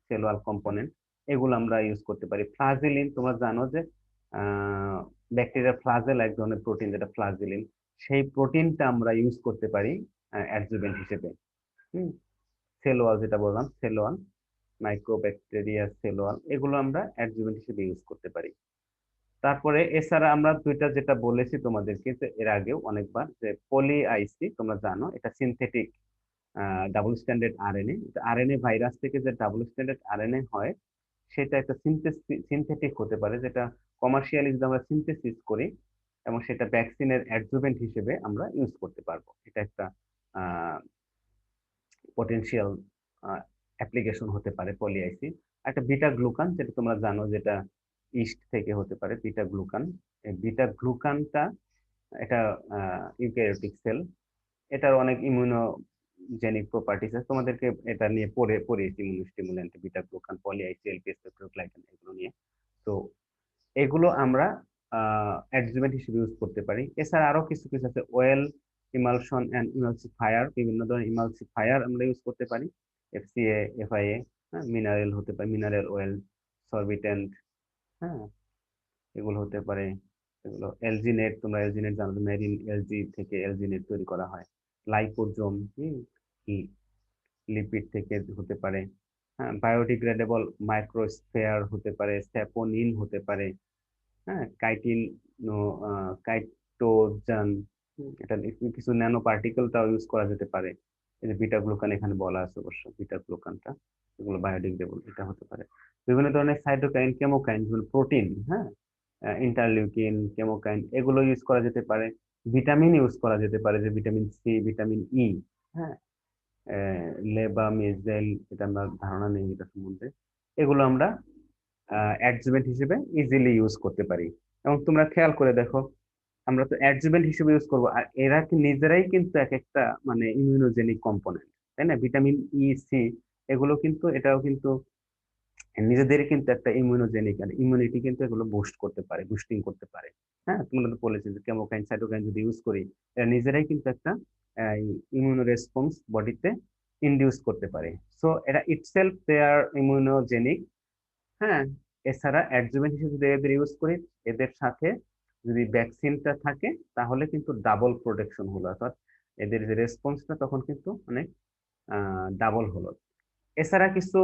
[SPEAKER 1] cell wall component, এগুলো আমরা ইউজ করতে পারি। ফ্লাজিলিন, তোমরা জানো যে ব্যাকটেরিয়া ফ্লাজেল এক ধরনের প্রোটিন, যেটা ফ্লাজিলিন, সেই প্রোটিনটা আমরা ইউজ করতে পারি অ্যাডজুভেন্ট হিসেবে। হুম, সেল ওয়াল যেটা বললাম, cell wall, microbacteria cell wall, এগুলো আমরা অ্যাডজুভেন্ট হিসেবে ইউজ করতে পারি। তারপরে এছাড়া আমরা দুইটা যেটা বলেছি তোমাদেরকে যে এর আগেও অনেকবার, যে পলি আইসি, তোমরা জানো এটা synthetic double standard RNA. RNA virus থেকে যে ডাবল স্ট্যান্ডার্ড আরএনএ হয়, সেটা একটা সিনথেটিক হতে পারে, যেটা কমার্শিয়ালি যদি আমরা সিনথেসিস করি, এবং সেটা ভ্যাকসিনের অ্যাডজুভেন্ট হিসেবে আমরা ইউজ করতে পারবো। এটা একটা পটেনশিয়াল অ্যাপ্লিকেশন হতে পারে পলি আইসি। একটা বিটা গ্লুকান, যেটা তোমরা জানো, যেটা ইস্ট থেকে হতে পারে বিটা গ্লুকান। এই বিটা গ্লুকানটা, এটা ইউক্যারিওটিক সেল, এটার অনেক ইমিউনোজেনিক প্রপার্টিস আছে, তোমাদেরকে এটা নিয়ে পড়িয়েছি, ইমিউনোস্টিমুলেন্ট, বিটা গ্লুকান, পলি আইসি, এলপিএস, পেপটোগ্লাইকান, এগুলো নিয়ে। তো এগুলো আমরা অ্যাডজুভেন্ট হিসেবে ইউজ করতে পারি। এছাড়া আরো কিছু কিছু আছে, ওয়েল ইমালশন এন্ড ইমালসিফায়ার, বিভিন্ন ধরনের ইমালসিফায়ার আমরা ইউজ করতে পারি, এফসিএ, এফআইএ, হ্যাঁ, মিনারেল হতে পারে, মিনারেল ওয়েল, সরবিটেন্ট, হ্যাঁ, এগুলো হতে পারে। এগুলো এলজিনেট, তোমরা এলজিনেট জানো, মেরিন এলজি থেকে এলজিনেট তৈরি করা হয়। লাইপোজোম, লিপিড থেকে হতে পারে। হ্যাঁ, বায়োডিগ্রেডেবল মাইক্রোস্ফেয়ার হতে পারে, স্যাপোনিন হতে পারে, হ্যাঁ, কাইটিন, কাইটোজান, এটা কিছু ন্যানো পার্টিকেলটাও ইউজ করা যেতে পারে এই যে বিটা গ্লুকান এখানে বলা আছে অবশ্য, বিটা গ্লুকানটা এগুলো বায়োডিগ্রেডেবল, এটা হতে পারে। বিভিন্ন ধরনের সাইটোকাইন, কেমোকাইন, যেগুলো প্রোটিন, হ্যাঁ, ইন্টারলিউকিন, কেমোকাইন, এগুলো ইউজ করা যেতে পারে। ভিটামিন ইউজ করা যেতে পারে, যে ভিটামিন সি, ভিটামিন ই, হ্যাঁ, লেবা, মেজেল, এটা আমার ধারণা নেই এটা সম্বন্ধে। এগুলো আমরা অ্যাডজুভেন্ট হিসেবে ইজিলি ইউজ করতে পারি। এবং তোমরা খেয়াল করে দেখো, আমরা তো অ্যাডজুভেন্ট হিসেবে ইউজ করবো, আর এরা কি নিজেরাই কিন্তু এক একটা মানে ইমিউনোজেনিক কম্পোনেন্ট, তাই না? ভিটামিন ই, সি, এগুলো কিন্তু, এটাও কিন্তু নিজেদের কিন্তু একটা ইমিউনোজেনিক, আর ইমিউনিটি কিন্তু এগুলো বুস্ট করতে পারে, বুস্টিং করতে পারে। হ্যাঁ, তোমরা তো বলেছো যে কেমোকাইন, সাইটোকাইন যদি ইউজ করি, এরা নিজেরাই কিন্তু একটা ইমিউনো রেসপন্স বডিতে ইনডিউস করতে পারে। সো এরা ইটসেলফ দে আর ইমিউনোজেনিক। হ্যাঁ, এছাড়া অ্যাডজুভেন্ট হিসেবে যদি এদের ইউজ করি, এদের সাথে যদি ভ্যাকসিনটা থাকে, তাহলে কিন্তু ডাবল প্রোটেকশন হলো, অর্থাৎ এদের যে রেসপন্সটা তখন কিন্তু অনেক ডাবল হলো। এছাড়া কিছু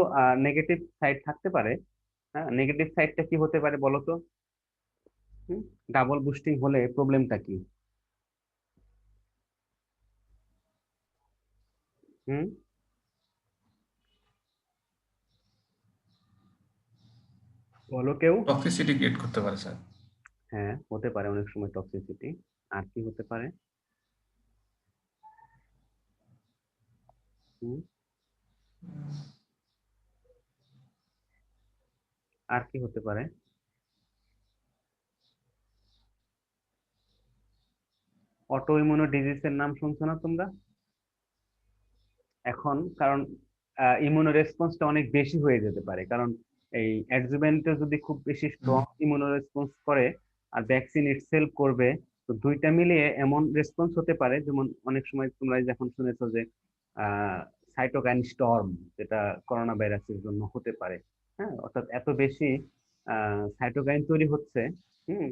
[SPEAKER 1] নেগেটিভ সাইড থাকতে পারে। হ্যাঁ, নেগেটিভ সাইডটা কি হতে পারে বলো তো? ডাবল বুস্টিং হলে প্রবলেমটা কি? হুম, বলো কেউ।
[SPEAKER 3] টক্সিসিটি ক্রিয়েট করতে পারে স্যার।
[SPEAKER 1] হ্যাঁ, হতে পারে অনেক সময় টক্সিসিটি। আর কি হতে পারে? হুম, আর কি হতে পারে? অটো ইমিউনো ডিজিজের নাম শুনছো না তোমরা এখন? কারণ ইমিউনো রেসপন্সটা অনেক বেশি হয়ে যেতে পারে, কারণ এই অ্যাডজুভেন্টে যদি খুব বেশি স্ট্রং ইমিউনো রেসপন্স করে, আর ভ্যাকসিন ইটসেলফ করবে, তো দুইটা মিলিয়ে এমন রেসপন্স হতে পারে, যেমন অনেক সময় তোমরা যখন শুনেছো যে সাইটোকাইন স্টর্ম, যেটা করোনা ভাইরাসের জন্য হতে পারে। হ্যাঁ, অর্থাৎ এত বেশি সাইটোকাইন তৈরি হচ্ছে, হুম,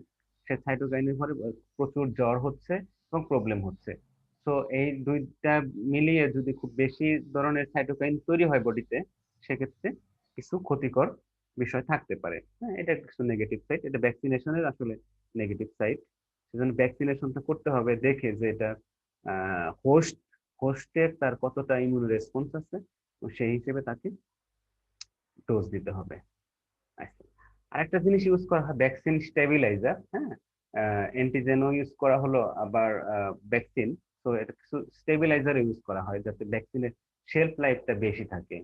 [SPEAKER 1] সে সাইটোকাইনের ফলে প্রচুর জ্বর হচ্ছে এবং প্রবলেম হচ্ছে। তো এই দুইটা মিলিয়ে যদি খুব বেশি ধরনের সাইটোকাইন তৈরি হয় বডিতে, সেক্ষেত্রে কিছু ক্ষতিকর বিষয় থাকতে পারে। হ্যাঁ, এটা কিছু নেগেটিভ সাইড, এটা ভ্যাকসিনেশনের আসলে নেগেটিভ সাইড। সেজন্য ভ্যাকসিনেশনটা করতে হবে দেখে যে এটা হোস্ট হোস্টের তার কতটা ইমিউন রেসপন্স আছে, এবং সেই হিসেবে তাকে ডোজ দিতে হবে। আচ্ছা, আরেকটা জিনিস ইউজ করা হয়, ভ্যাকসিন স্টেবিলাইজার। হ্যাঁ, অ্যান্টিজেনও ইউজ করা হলো, আবার ভ্যাকসিন। তো এটা কিছু স্টেবিলাইজার ইউজ করা হয় যাতে ভ্যাকসিনের শেলফ লাইফটা বেশি থাকে,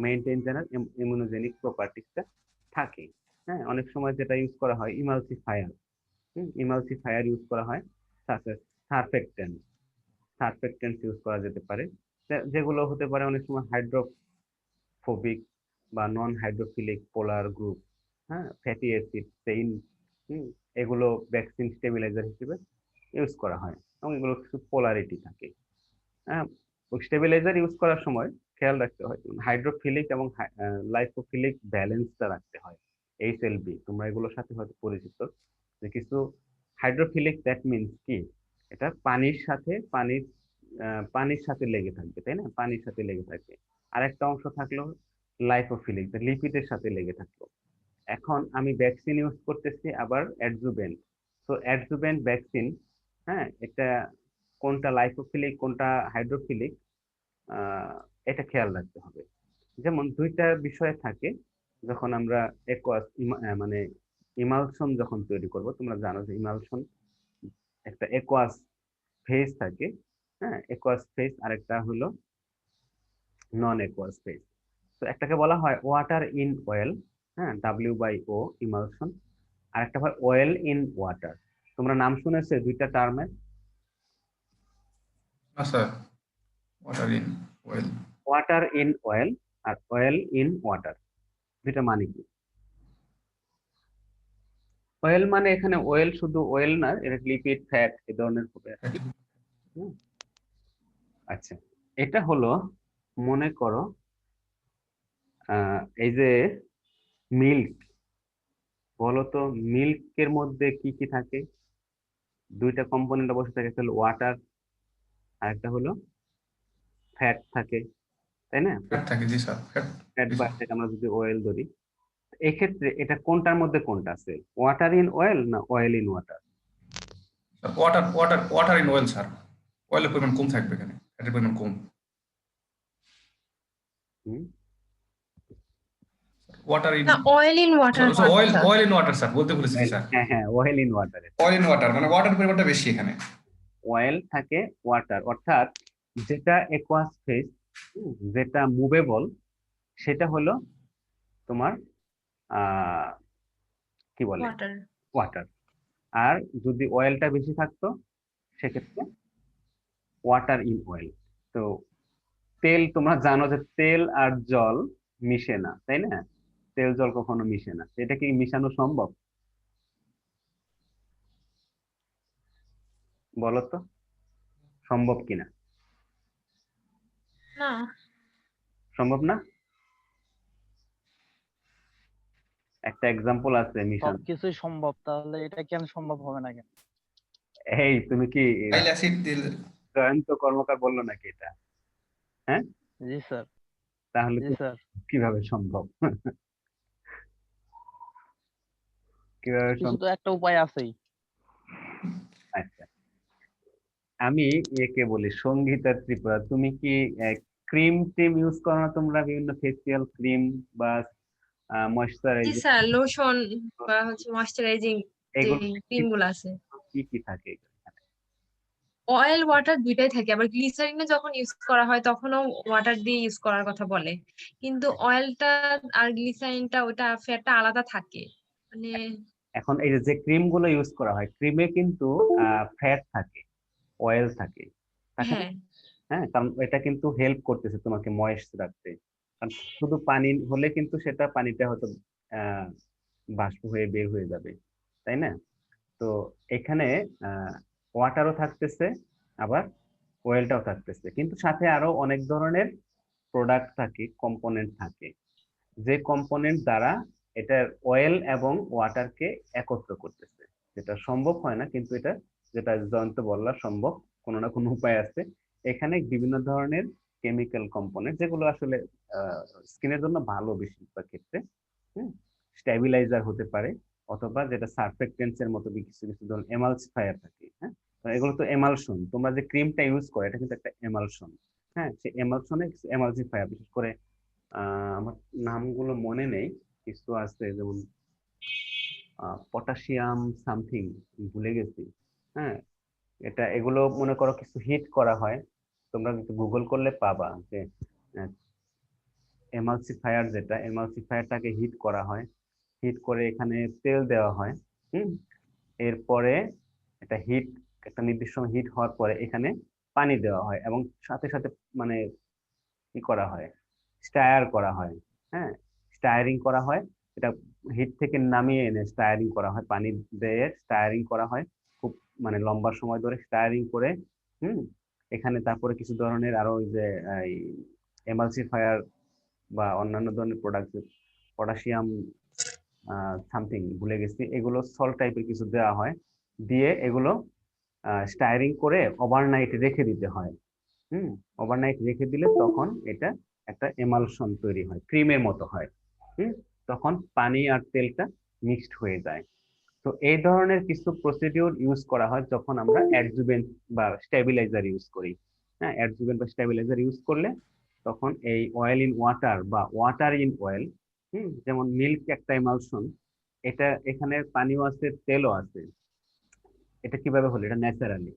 [SPEAKER 1] মেইনটেইন যেন ইমিউনোজেনিক প্রপার্টিসটা থাকে। হ্যাঁ, অনেক সময় যেটা ইউজ করা হয় ইমালসিফায়ার, ইমালসিফায়ার ইউজ করা হয়, সারফেক্টেন্ট, সারফেক্টেন্ট ইউজ করা যেতে পারে, যেগুলো হতে পারে অনেক সময় হাইড্রোফোবিক বা নন হাইড্রোফিলিক পোলার গ্রুপ, হ্যাঁ, ফ্যাটি অ্যাসিড, সেইন, এগুলো ভ্যাকসিন স্টেবিলাইজার হিসেবে ইউজ করা হয়, এবং এগুলো কিছু পোলারিটি থাকে। হ্যাঁ, স্টেবিলাইজার ইউজ করার সময় খেয়াল রাখতে হয় হাইড্রোফিলিক এবং লাইফোফিলিক ব্যালেন্সটা রাখতে হয়। HLB, তোমরা এগুলোর সাথে হয়তো পরিচিত, যে কিছু হাইড্রোফিলিক, দ্যাট মিনস কি, এটা পানির সাথে লেগে থাকবে, তাই না? পানির সাথে লেগে থাকবে। আরেকটা অংশ থাকলো লাইফোফিলিক, লিপিডের সাথে লেগে থাকলো। এখন আমি ভ্যাকসিন ইউজ করতেছি আবার অ্যাডজুভেন্ট। তো অ্যাডজুভেন্ট ভ্যাকসিন, হ্যাঁ, এটা কোনটা লাইফোফিলিক কোনটা হাইড্রোফিলিক, এটা খেয়াল রাখতে হবে। যেমন দুইটা বিষয় থাকে, যখন আমরা একোয়াস মানে ইমালশন যখন তৈরি করব, তোমরা জানো যে ইমালশন একটা একোয়াস ফেজ থাকে। হ্যাঁ, একোয়াস ফেজ, আরেকটা হলো নন একোয়াস ফেজ। তো একটাকে বলা হয় ওয়াটার ইন অয়েল, হ্যাঁ, WO ইমালশন। আরেকটা হয় অয়েল ইন ওয়াটার। তোমরা নাম শুনেছো এই দুইটা টার্মের?
[SPEAKER 3] না sir, water in oil.
[SPEAKER 1] Water in oil আর অয়েল ইন ওয়াটার, দুইটা মানে কি? অয়েল মানে এখানে অয়েল, শুধু অয়েল না, এটা লিপিড, ফ্যাট, এই ধরনের হবে আর কি। হুম, আচ্ছা, এটা হলো, মনে করো এই যে মিল্ক, বলো তো মিল্কের মধ্যে কি কি থাকে? দুইটা কম্পোনেন্ট অবশ্যই থাকে, একটা হলো ওয়াটার, আর একটা হলো ফ্যাট থাকে, তাই না?
[SPEAKER 3] ফ্যাট থাকে, জি স্যার, ফ্যাট।
[SPEAKER 1] ফ্যাট
[SPEAKER 3] জি
[SPEAKER 1] বা
[SPEAKER 3] স্যার।
[SPEAKER 1] এটাকে আমরা যদি অয়েল ধরি, এক্ষেত্রে এটা কোনটার মধ্যে কোনটা আছে, ওয়াটার ইন অয়েল না oil in water?
[SPEAKER 3] Water water water in oil sir. অয়েলের পরিমাণ কম থাকবে এখানে, ফ্যাটের পরিমাণ কম।
[SPEAKER 1] হুম,
[SPEAKER 3] ওয়াটার ইন
[SPEAKER 4] না, অয়েল ইন ওয়াটার
[SPEAKER 3] অয়েল
[SPEAKER 4] মাত্রা।
[SPEAKER 3] অয়েল ইন ওয়াটার স্যার বলতে ভুলেছি স্যার।
[SPEAKER 1] হ্যাঁ হ্যাঁ, অয়েল ইন ওয়াটারে
[SPEAKER 3] অয়েল ইন ওয়াটার মানে ওয়াটার পরিমাণটা বেশি এখানে।
[SPEAKER 1] অয়েল থাকে, ওয়াটার, অর্থাৎ যেটা অ্যাকুয়াস ফেজ, যেটা মুভেবল, সেটা হলো তোমার আহ কি বলে,
[SPEAKER 4] ওয়াটার।
[SPEAKER 1] ওয়াটার। আর যদি অয়েলটা বেশি থাকতো সেক্ষেত্রে ওয়াটার ইন অয়েল। তো তেল, তোমরা জানো যে তেল আর জল মিশে না, তাই না? তেল জল কখনো মিশে না, এটা কি মিশানো সম্ভব? বলো তো, সম্ভব কিনা?
[SPEAKER 4] না,
[SPEAKER 1] সম্ভব না। একটা এক্সাম্পল আছে মিশানো।
[SPEAKER 5] সবকিছুই সম্ভব, তাহলে এটা কেন সম্ভব হবে না কেন?
[SPEAKER 1] এই তুমি কি
[SPEAKER 3] আইল অ্যাসিড দিলে
[SPEAKER 1] জয়ন্ত কর্মকার বললো নাকি এটা? হ্যাঁ,
[SPEAKER 5] জি স্যার,
[SPEAKER 1] তাহলে
[SPEAKER 5] জি
[SPEAKER 1] তো
[SPEAKER 5] স্যার।
[SPEAKER 1] কিভাবে সম্ভব? কিভাবে
[SPEAKER 5] কিছু
[SPEAKER 1] সম্ভব?
[SPEAKER 5] তো একটা উপায় আছেই।
[SPEAKER 1] আচ্ছা, আমি একে বলি সঙ্গীতা ত্রিপুরা। তুমি কি ক্রিম টিম ইউজ করো না তোমরা, বিভিন্ন ফেসিয়াল ক্রিম বা
[SPEAKER 4] জি
[SPEAKER 1] ময়শ্চারাইজার?
[SPEAKER 4] স্যার, লোশন বা হচ্ছে ময়শ্চারাইজিং যে
[SPEAKER 1] এগুলো
[SPEAKER 4] ক্রিম গুলো আছে,
[SPEAKER 1] কি কি থাকে?
[SPEAKER 4] অয়েল ওয়াটার দুইটাই থাকে। আবার গ্লিসারিনে যখন ইউজ করা হয় তখনও ওয়াটার দিয়ে ইউজ করার কথা বলে, কিন্তু অয়েলটা আর গ্লিসারিনটা ওটা ফ্যাটটা আলাদা থাকে মানে।
[SPEAKER 1] এখন এই যে ক্রিম গুলো ইউজ করা হয়, ক্রিমে কিন্তু ফ্যাট থাকে, অয়েল থাকে, থাকে না?
[SPEAKER 4] হ্যাঁ,
[SPEAKER 1] হ্যাঁ, কারণ এটা কিন্তু হেল্প করতেছে তোমাকে ময়েস্ট রাখতে। কারণ শুধু পানি হলে কিন্তু সেটা পানিটা হয়তো আহ বাষ্প হয়ে বের হয়ে যাবে, তাই না? তো এখানে ওয়াটারও থাকতেছে, আবার অয়েলটাও থাকতেছে, কিন্তু সাথে আরো অনেক ধরনের প্রোডাক্ট থাকে, কম্পোনেন্ট থাকে, যে কম্পোনেন্ট দ্বারা এটা অয়েল এবং ওয়াটারকে একত্র করতেছে। যেটা সম্ভব হয় না, কিন্তু এটা, যেটা জয়ন্ত বললা, সম্ভব, কোনো না কোনো উপায় আছে। এখানে বিভিন্ন ধরনের কেমিক্যাল কম্পোনেন্ট, যেগুলো আসলে স্কিনের জন্য ভালো বেশিরভাগ ক্ষেত্রে, স্টেবিলাইজার হতে পারে, অথবা যেটা সারফেক্টেন্টস এর মতো কিছু কিছু ধরনের এমালসিফায়ার থাকে। হ্যাঁ, তো এগুলো তো এমালশন, তোমরা যে ক্রিমটা ইউজ করো এটা কিন্তু একটা এমালশন। হ্যাঁ, সেই এমালশনে এমালসিফায়ার, বিশেষ করে আমার নামগুলো মনে নেই, কিছু আছে যেমন পটাশিয়াম সামথিং, ভুলে গেছি। হ্যাঁ, এটা এগুলো মনে করো কিছু হিট করা হয়, তোমরা কিন্তু গুগল করলে পাবা যে এমালসিফায়ার, যেটা এমালসিফায়ারটাকে হিট করা হয়, হিট করে এখানে তেল দেওয়া হয়। হুম, এরপরে এটা হিট, একটা নির্দিষ্ট হিট হওয়ার পরে এখানে পানি দেওয়া হয়, এবং সাথে সাথে মানে কি করা হয়, স্টায়ার করা হয়। হ্যাঁ, স্টায়ারিং করা হয়, এটা হিট থেকে নামিয়ে এনে স্টায়ারিং করা হয়, পানি দিয়ে স্টায়ারিং করা হয় খুব মানে লম্বা সময় ধরে স্টায়ারিং করে। হুম, এখানে তারপরে কিছু ধরনের আরো ওই যে এমালসিফায়ার বা অন্যান্য ধরনের প্রোডাক্ট, পটাশিয়াম সামথিং ভুলে গেছি, এগুলো সল্ট টাইপের কিছু দেওয়া হয়, দিয়ে এগুলো স্টায়ারিং করে ওভারনাইট রেখে দিতে হয়। হুম, ওভারনাইট রেখে দিলে তখন এটা একটা এমালশন তৈরি হয়, ক্রিমের মতো হয়। হুম, তখন পানি আর তেলটা মিক্সড হয়ে যায়। তো এই ধরনের কিছু প্রসিডিউর ইউজ করা হয় যখন আমরা অ্যাডজুভেন্ট বা স্টেবিলাইজার ইউজ করি। হ্যাঁ, অ্যাডজুভেন্ট বা স্টেবিলাইজার ইউজ করলে তখন এই অয়েল ইন ওয়াটার বা ওয়াটার ইন অয়েল, যেমন মিল্ক একটা এমালশন, এটা এখানে পানিও আছে, তেলও আছে। এটা কিভাবে হলো? এটা ন্যাচারালি।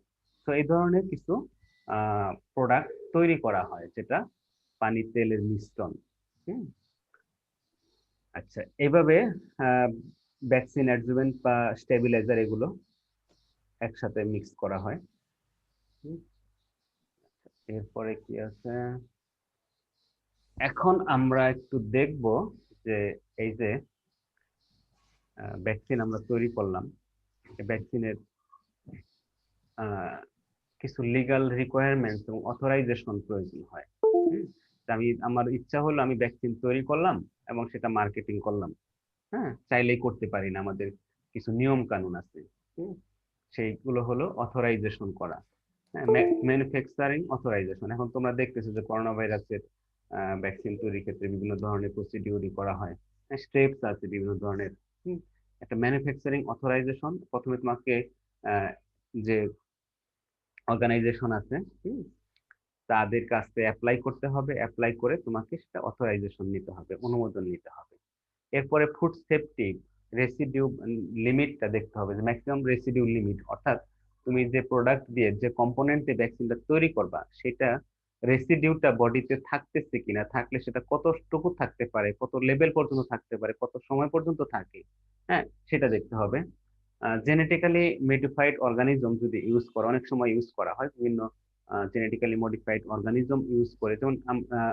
[SPEAKER 1] তো এই ধরনের কিছু প্রোডাক্ট তৈরি করা হয়, যেটা পানি তেলের মিশ্রণ। হুম, আচ্ছা, এইভাবে ভ্যাকসিন, অ্যাডজুভেন্ট বা স্টেবিলাইজার এগুলো একসাথে মিক্স করা হয়। হুম, এরপরে কি আছে, এখন আমরা একটু দেখব যে এই যে ভ্যাকসিন আমরা তৈরি করলাম, এই ভ্যাকসিনের কিছু লিগ্যাল রিকোয়ারমেন্টস এবং অথরাইজেশন প্রয়োজন হয়। আমি, আমার ইচ্ছা হলো আমি ভ্যাকসিন তৈরি করলাম এবং সেটা মার্কেটিং করলাম। হ্যাঁ, চাইলেই করতে পারি না, আমাদের কিছু নিয়ম কানুন আছে। হুম, সেইগুলো হলো অথরাইজেশন করা। হ্যাঁ, ম্যানুফ্যাকচারিং অথরাইজেশন। এখন তোমরা দেখতেছো যে করোনা ভাইরাসের ভ্যাকসিন তৈরির ক্ষেত্রে বিভিন্ন ধরনের প্রসিডিউরই করা হয়, স্টেপস আছে বিভিন্ন ধরনের। হুম, একটা ম্যানুফ্যাকচারিং অথরাইজেশন, প্রথমে তোমাকে যে অর্গানাইজেশন আছে, হুম, তাদের কাছে অ্যাপ্লাই করতে হবে, অ্যাপ্লাই করে তোমাকে সেটা অথরাইজেশন নিতে হবে, অনুমোদন নিতে হবে। এরপরে ফুড সেফটি রেসিডিউ লিমিটটা দেখতে হবে, যে ম্যাক্সিমাম রেসিডিউ লিমিট, অর্থাৎ তুমি যে প্রোডাক্ট দিয়ে যে কম্পোনেন্ট দিয়ে ভ্যাকসিনটা তৈরি করবা সেটা রেসিডিউটা বডিতে থাকতেছে কিনা, থাকলে সেটা কতটুকু থাকতে পারে, কত লেভেল পর্যন্ত থাকতে পারে, কত সময় পর্যন্ত থাকে, হ্যাঁ সেটা দেখতে হবে। জেনেটিক্যালি মডিফাইড অর্গানিজম যদি ইউজ করা, অনেক সময় ইউজ করা হয় বিভিন্ন জেনেটিক্যালি মডিফাইড অর্গানিজম ইউজ করে, যেমন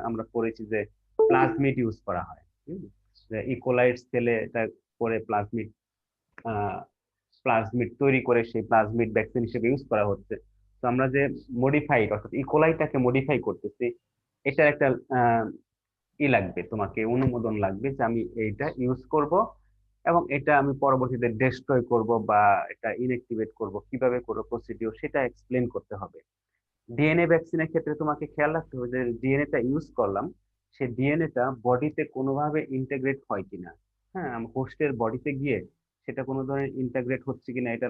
[SPEAKER 1] আমরা পড়েছি যে প্লাজমিড ইউজ করা হয়, যে ইকোলাইট সেলে এটা করে প্লাজমিড তৈরি করে সেই প্লাজমিড ভ্যাকসিন হিসেবে ইউজ করা হচ্ছে। তো আমরা যে মডিফাইড অর্থাৎ ইকোলাইটাকে মডিফাই করতেছি, এটার একটা লাগবে, তোমাকে অনুমোদন লাগবে যে আমি এইটা ইউজ করব এবং এটা আমি পরবর্তীতে ডেস্ট্রয় করব বা এটা ইনঅ্যাক্টিভেট করব, কিভাবে করব প্রসিডিওর সেটা এক্সপ্লেন করতে হবে। ডিএনএ ভ্যাকসিনের ক্ষেত্রে তোমাকে খেয়াল রাখতে হবে যে ডিএনএটা ইউজ করলাম, সে ডিএনএটা বডিতে কোনোভাবে ইন্টিগ্রেট হয় কিনা, হ্যাঁ হোস্টের বডিতে গিয়ে সেটা কোনো ধরনের ইন্টিগ্রেট হচ্ছে কিনা, এটা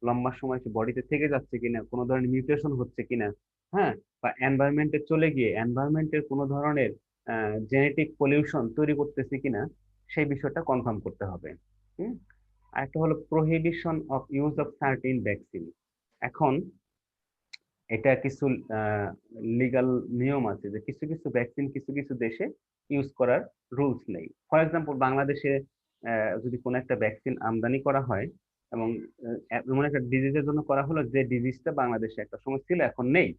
[SPEAKER 1] লম্বা সময় সে বডিতে থেকে যাচ্ছে কিনা, কোনো ধরনের মিউটেশন হচ্ছে কিনা, হ্যাঁ বা এনভায়রনমেন্টে চলে গিয়ে এনভায়রনমেন্টের কোনো ধরনের জেনেটিক পলিউশন তৈরি করতেছে কিনা, সেই বিষয়টা কনফার্ম করতে হবে। হুম। আরেকটা হলো prohibition of use of certain vaccine. এখন এটা কিছু লিগাল নিয়ম আছে যে কিছু কিছু ভ্যাকসিন কিছু কিছু দেশে ইউজ করার রুলস নেই। ফর এক্সাম্পল বাংলাদেশে যদি কোনো একটা ভ্যাকসিন আমদানি করা হয় এবং এমন একটা ডিজিজের জন্য করা হলো যে ডিজিজটা বাংলাদেশে একটা সময় ছিল এখন নেই,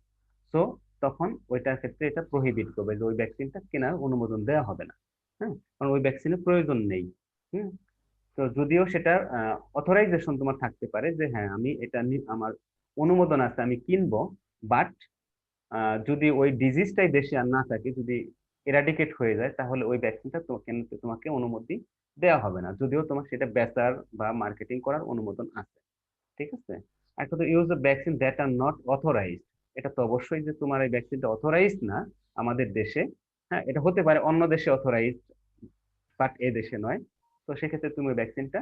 [SPEAKER 1] সো তখন ওইটার ক্ষেত্রে এটা প্রহিবিট করবে যে ওই ভ্যাকসিনটা কেনার অনুমোদন দেওয়া হবে না, হ্যাঁ কারণ ওই ভ্যাকসিনের প্রয়োজন নেই। হুম। তো যদিও সেটা অথরাইজেশন তোমার থাকতে পারে যে হ্যাঁ আমি এটা আমার অনুমোদন আছে আমি কিনবো, বাট যদি ওই ডিজিজটাই দেশে আর না থাকে, যদি এরাডিকেট হয়ে যায়, তাহলে ওই ভ্যাকসিনটা তোমাকে অনুমতি দেওয়া হবে না, যদিও তোমার সেটা বেচার বা মার্কেটিং করার অনুমোদন আছে। ঠিক আছে। একটা তো use vaccine that are not authorised, এটা তো অবশ্যই যে তোমার এই ভ্যাকসিনটা অথরাইজড না আমাদের দেশে, হ্যাঁ এটা হতে পারে অন্য দেশে অথরাইজড বাট এ দেশে নয়, তো সেক্ষেত্রে তুমি ওই ভ্যাকসিনটা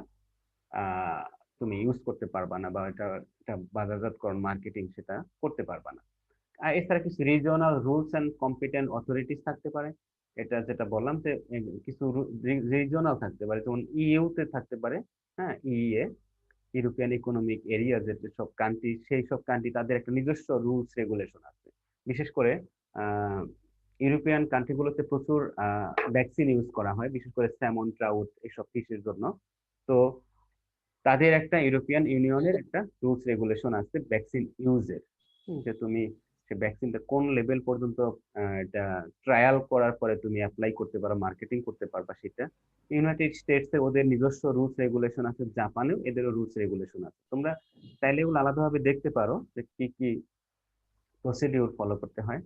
[SPEAKER 1] আহ তুমি ইউজ করতে পারবা না, বা এটা বাজারজাতকরণ মার্কেটিং সেটা করতে পারবা না। আর এছাড়া কিছু regional rules and competent authorities থাকতে পারে, এটা যেটা বললাম যে কিছু রিজিওনাল থাকতে পারে, যেমন ইইউ তে থাকতে পারে, হ্যাঁ ইইএ ইউরোপিয়ান ইকোনমিক এরিয়া, যেটা সব কান্ট্রি, সেই সব কান্ট্রি তাদের একটা নিজস্ব রুলস রেগুলেশন আছে। বিশেষ করে আহ ইউরোপিয়ান কান্ট্রিগুলোতে প্রচুর ভ্যাকসিন ইউজ করা হয়, বিশেষ করে স্যামন ট্রাউট এসব ফিশের জন্য। তো তাদের একটা ইউরোপিয়ান ইউনিয়নের একটা রুলস রেগুলেশন আছে ভ্যাকসিন ইউজের, যে তুমি সে ভ্যাকসিনটা কোন লেভেল পর্যন্ত এটা ট্রায়াল করার পরে তুমি অ্যাপ্লাই করতে পারো, মার্কেটিং করতে পারবা সেটা। ইউনাইটেড স্টেটস এ ওদের নিজস্ব রুলস রেগুলেশন আছে, জাপানেও এদেরও রুলস রেগুলেশন আছে। তোমরা চাইলে এগুলো আলাদাভাবে দেখতে পারো যে কি কি প্রসিডিউর ফলো করতে হয়।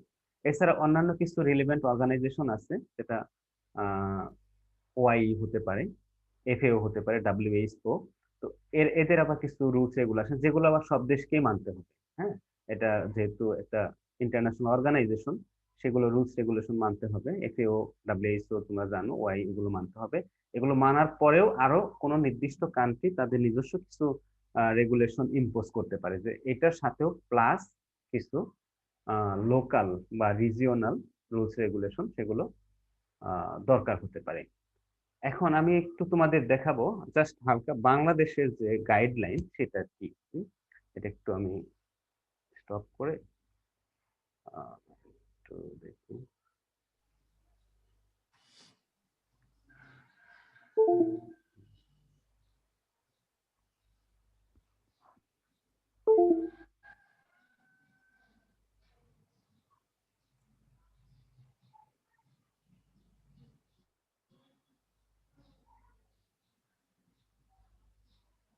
[SPEAKER 1] এছাড়া অন্যান্য কিছু রিলেভেন্ট অর্গানাইজেশন আছে, যেটা ওআই হতে পারে, এফএও হতে পারে, ডাব্লিউএইচও। তো এদের আবার কিছু রুলস রেগুলেশন যেগুলো আবার সব দেশকেই মানতে হবে, হ্যাঁ এটা যেহেতু একটা ইন্টারন্যাশনাল অর্গানাইজেশন, সেগুলো রুলস রেগুলেশন মানতে হবে। এফএও, ডাব্লিউএইচও তোমরা জানো, ওআই এগুলো মানতে হবে। এগুলো মানার পরেও আরো কোন নির্দিষ্ট কান্ট্রি তাদের নিজস্ব কিছু রেগুলেশন ইম্পোজ করতে পারে, যে এটার সাথেও প্লাস কিছু লোকাল বা রিজিওনাল রুলস রেগুলেশন সেগুলো দরকার হতে পারে। এখন আমি একটু তোমাদের দেখাবো জাস্ট হালকা বাংলাদেশের যে গাইডলাইন সেটা কি। এটা একটু আমি স্টপ করে একটু দেখি।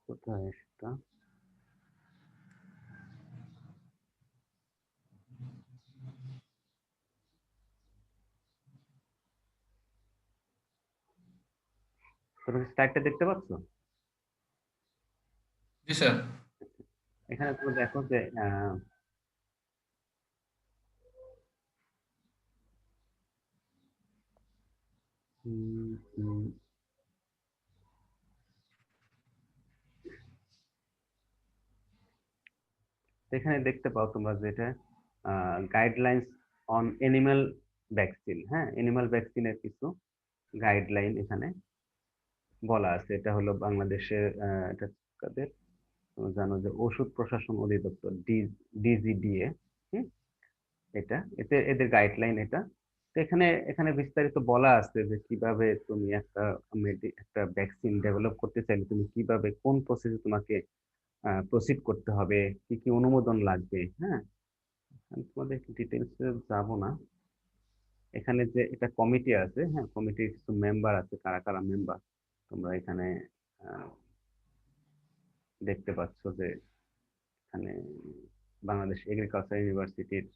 [SPEAKER 1] কোথায় সেটা? তুমি স্লাইডটা দেখতে পাচ্ছ?
[SPEAKER 3] জি স্যার।
[SPEAKER 1] এখানে তুমি দেখো যে উম, উম, এখানে দেখতে পাও তোমরা যেটা গাইডলাইন্স অন এনিম্যাল ভ্যাকসিন, হ্যাঁ, এনিম্যাল ভ্যাকসিনের কিছু গাইডলাইন এখানে বলা আছে। এটা হলো বাংলাদেশের এটা কাদের, তোমরা জানো যে ওষুধ প্রশাসন অধিদপ্তর, ডিজিডিএ। এতে এদের গাইডলাইন এটা। তো এখানে এখানে বিস্তারিত বলা আছে যে কিভাবে তুমি একটা ভ্যাকসিন ডেভেলপ করতে চাইলে তুমি কিভাবে কোন প্রসেসে তোমাকে প্রসিড করতে হবে, কি কি অনুমোদন লাগবে। হ্যাঁ, আমি তোমাদের ডিটেলসে যাব না। এখানে যে এটা কমিটি আছে, হ্যাঁ, কমিটির কিছু মেম্বার আছে, কারা কারা মেম্বার তোমরা এখানে আহ, দেখতে পাচ্ছ যে এখানে বাংলাদেশ এগ্রিকালচার ইউনিভার্সিটির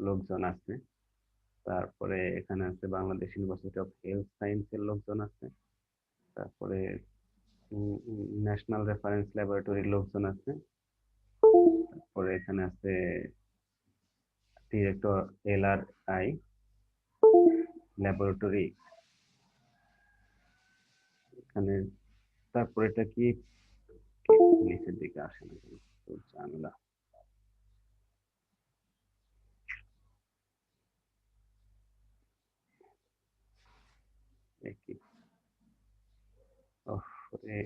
[SPEAKER 1] লোকজন আছে, তারপরে এখানে আছে বাংলাদেশ ইউনিভার্সিটি অফ হেলথ সায়েন্সের লোকজন আছে, তারপরে ন্যাশনাল রেফারেন্স ল্যাবরেটরির লোকজন আছে, তারপরে এখানে আছে ডিরেক্টর LRI ল্যাবরেটরি এখানে। তারপরে এটা কি নিচের দিকে আসে না কেন? তো ঝামেলা। কি ওহ রে,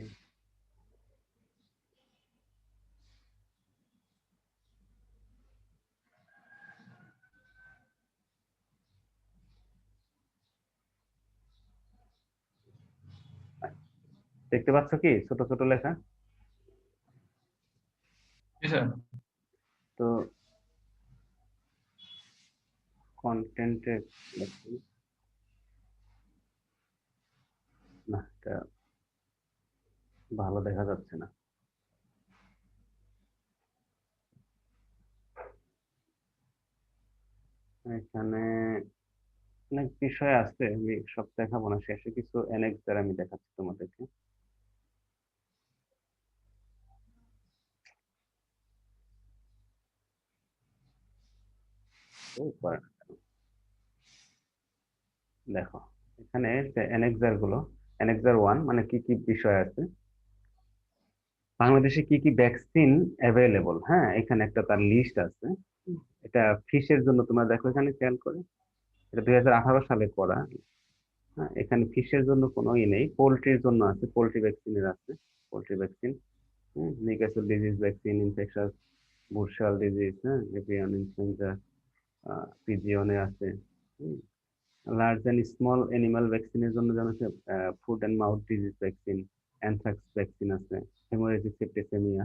[SPEAKER 1] দেখতে পাচ্ছ কি ছোট ছোট লেখা?
[SPEAKER 3] জি স্যার।
[SPEAKER 1] তো কন্টেন্টে না, এটা ভালো দেখা যাচ্ছে না। এখানে অনেক বিষয় আছে, আমি সব দেখাবো না, শেষে কিছু অ্যানেক্স দ্বারা আমি দেখাচ্ছি তোমাদেরকে। ও, পারে না কেন? দেখো এখানে যে অ্যানেক্সার গুলো, অ্যানেক্সার 1 মানে কি কি বিষয় আছে, বাংলাদেশে কি কি ভ্যাকসিন অ্যাভেলেবল, হ্যাঁ, এখানে একটা তার লিস্ট আছে। এটা ফিশের জন্য তোমরা দেখো এখানে খেয়াল করে, এটা 2018 সালে করা। হ্যাঁ, এখানে ফিশের জন্য কোনো ই নেই, পোল্ট্রির জন্য আছে, পোল্ট্রি ভ্যাকসিনের আছে, poultry vaccine, Newcastle disease vaccine, infectious bursal disease, হ্যাঁ, এভিয়ান ইনফ্লুয়েঞ্জা, পিজিওনে আছে। লার্জ এন্ড স্মল এনিম্যাল ভ্যাকসিনের জন্য যেমন আছে foot and mouth disease vaccine, anthrax vaccine আছে, হেমোরেজিক সেপ্টিসেমিয়া,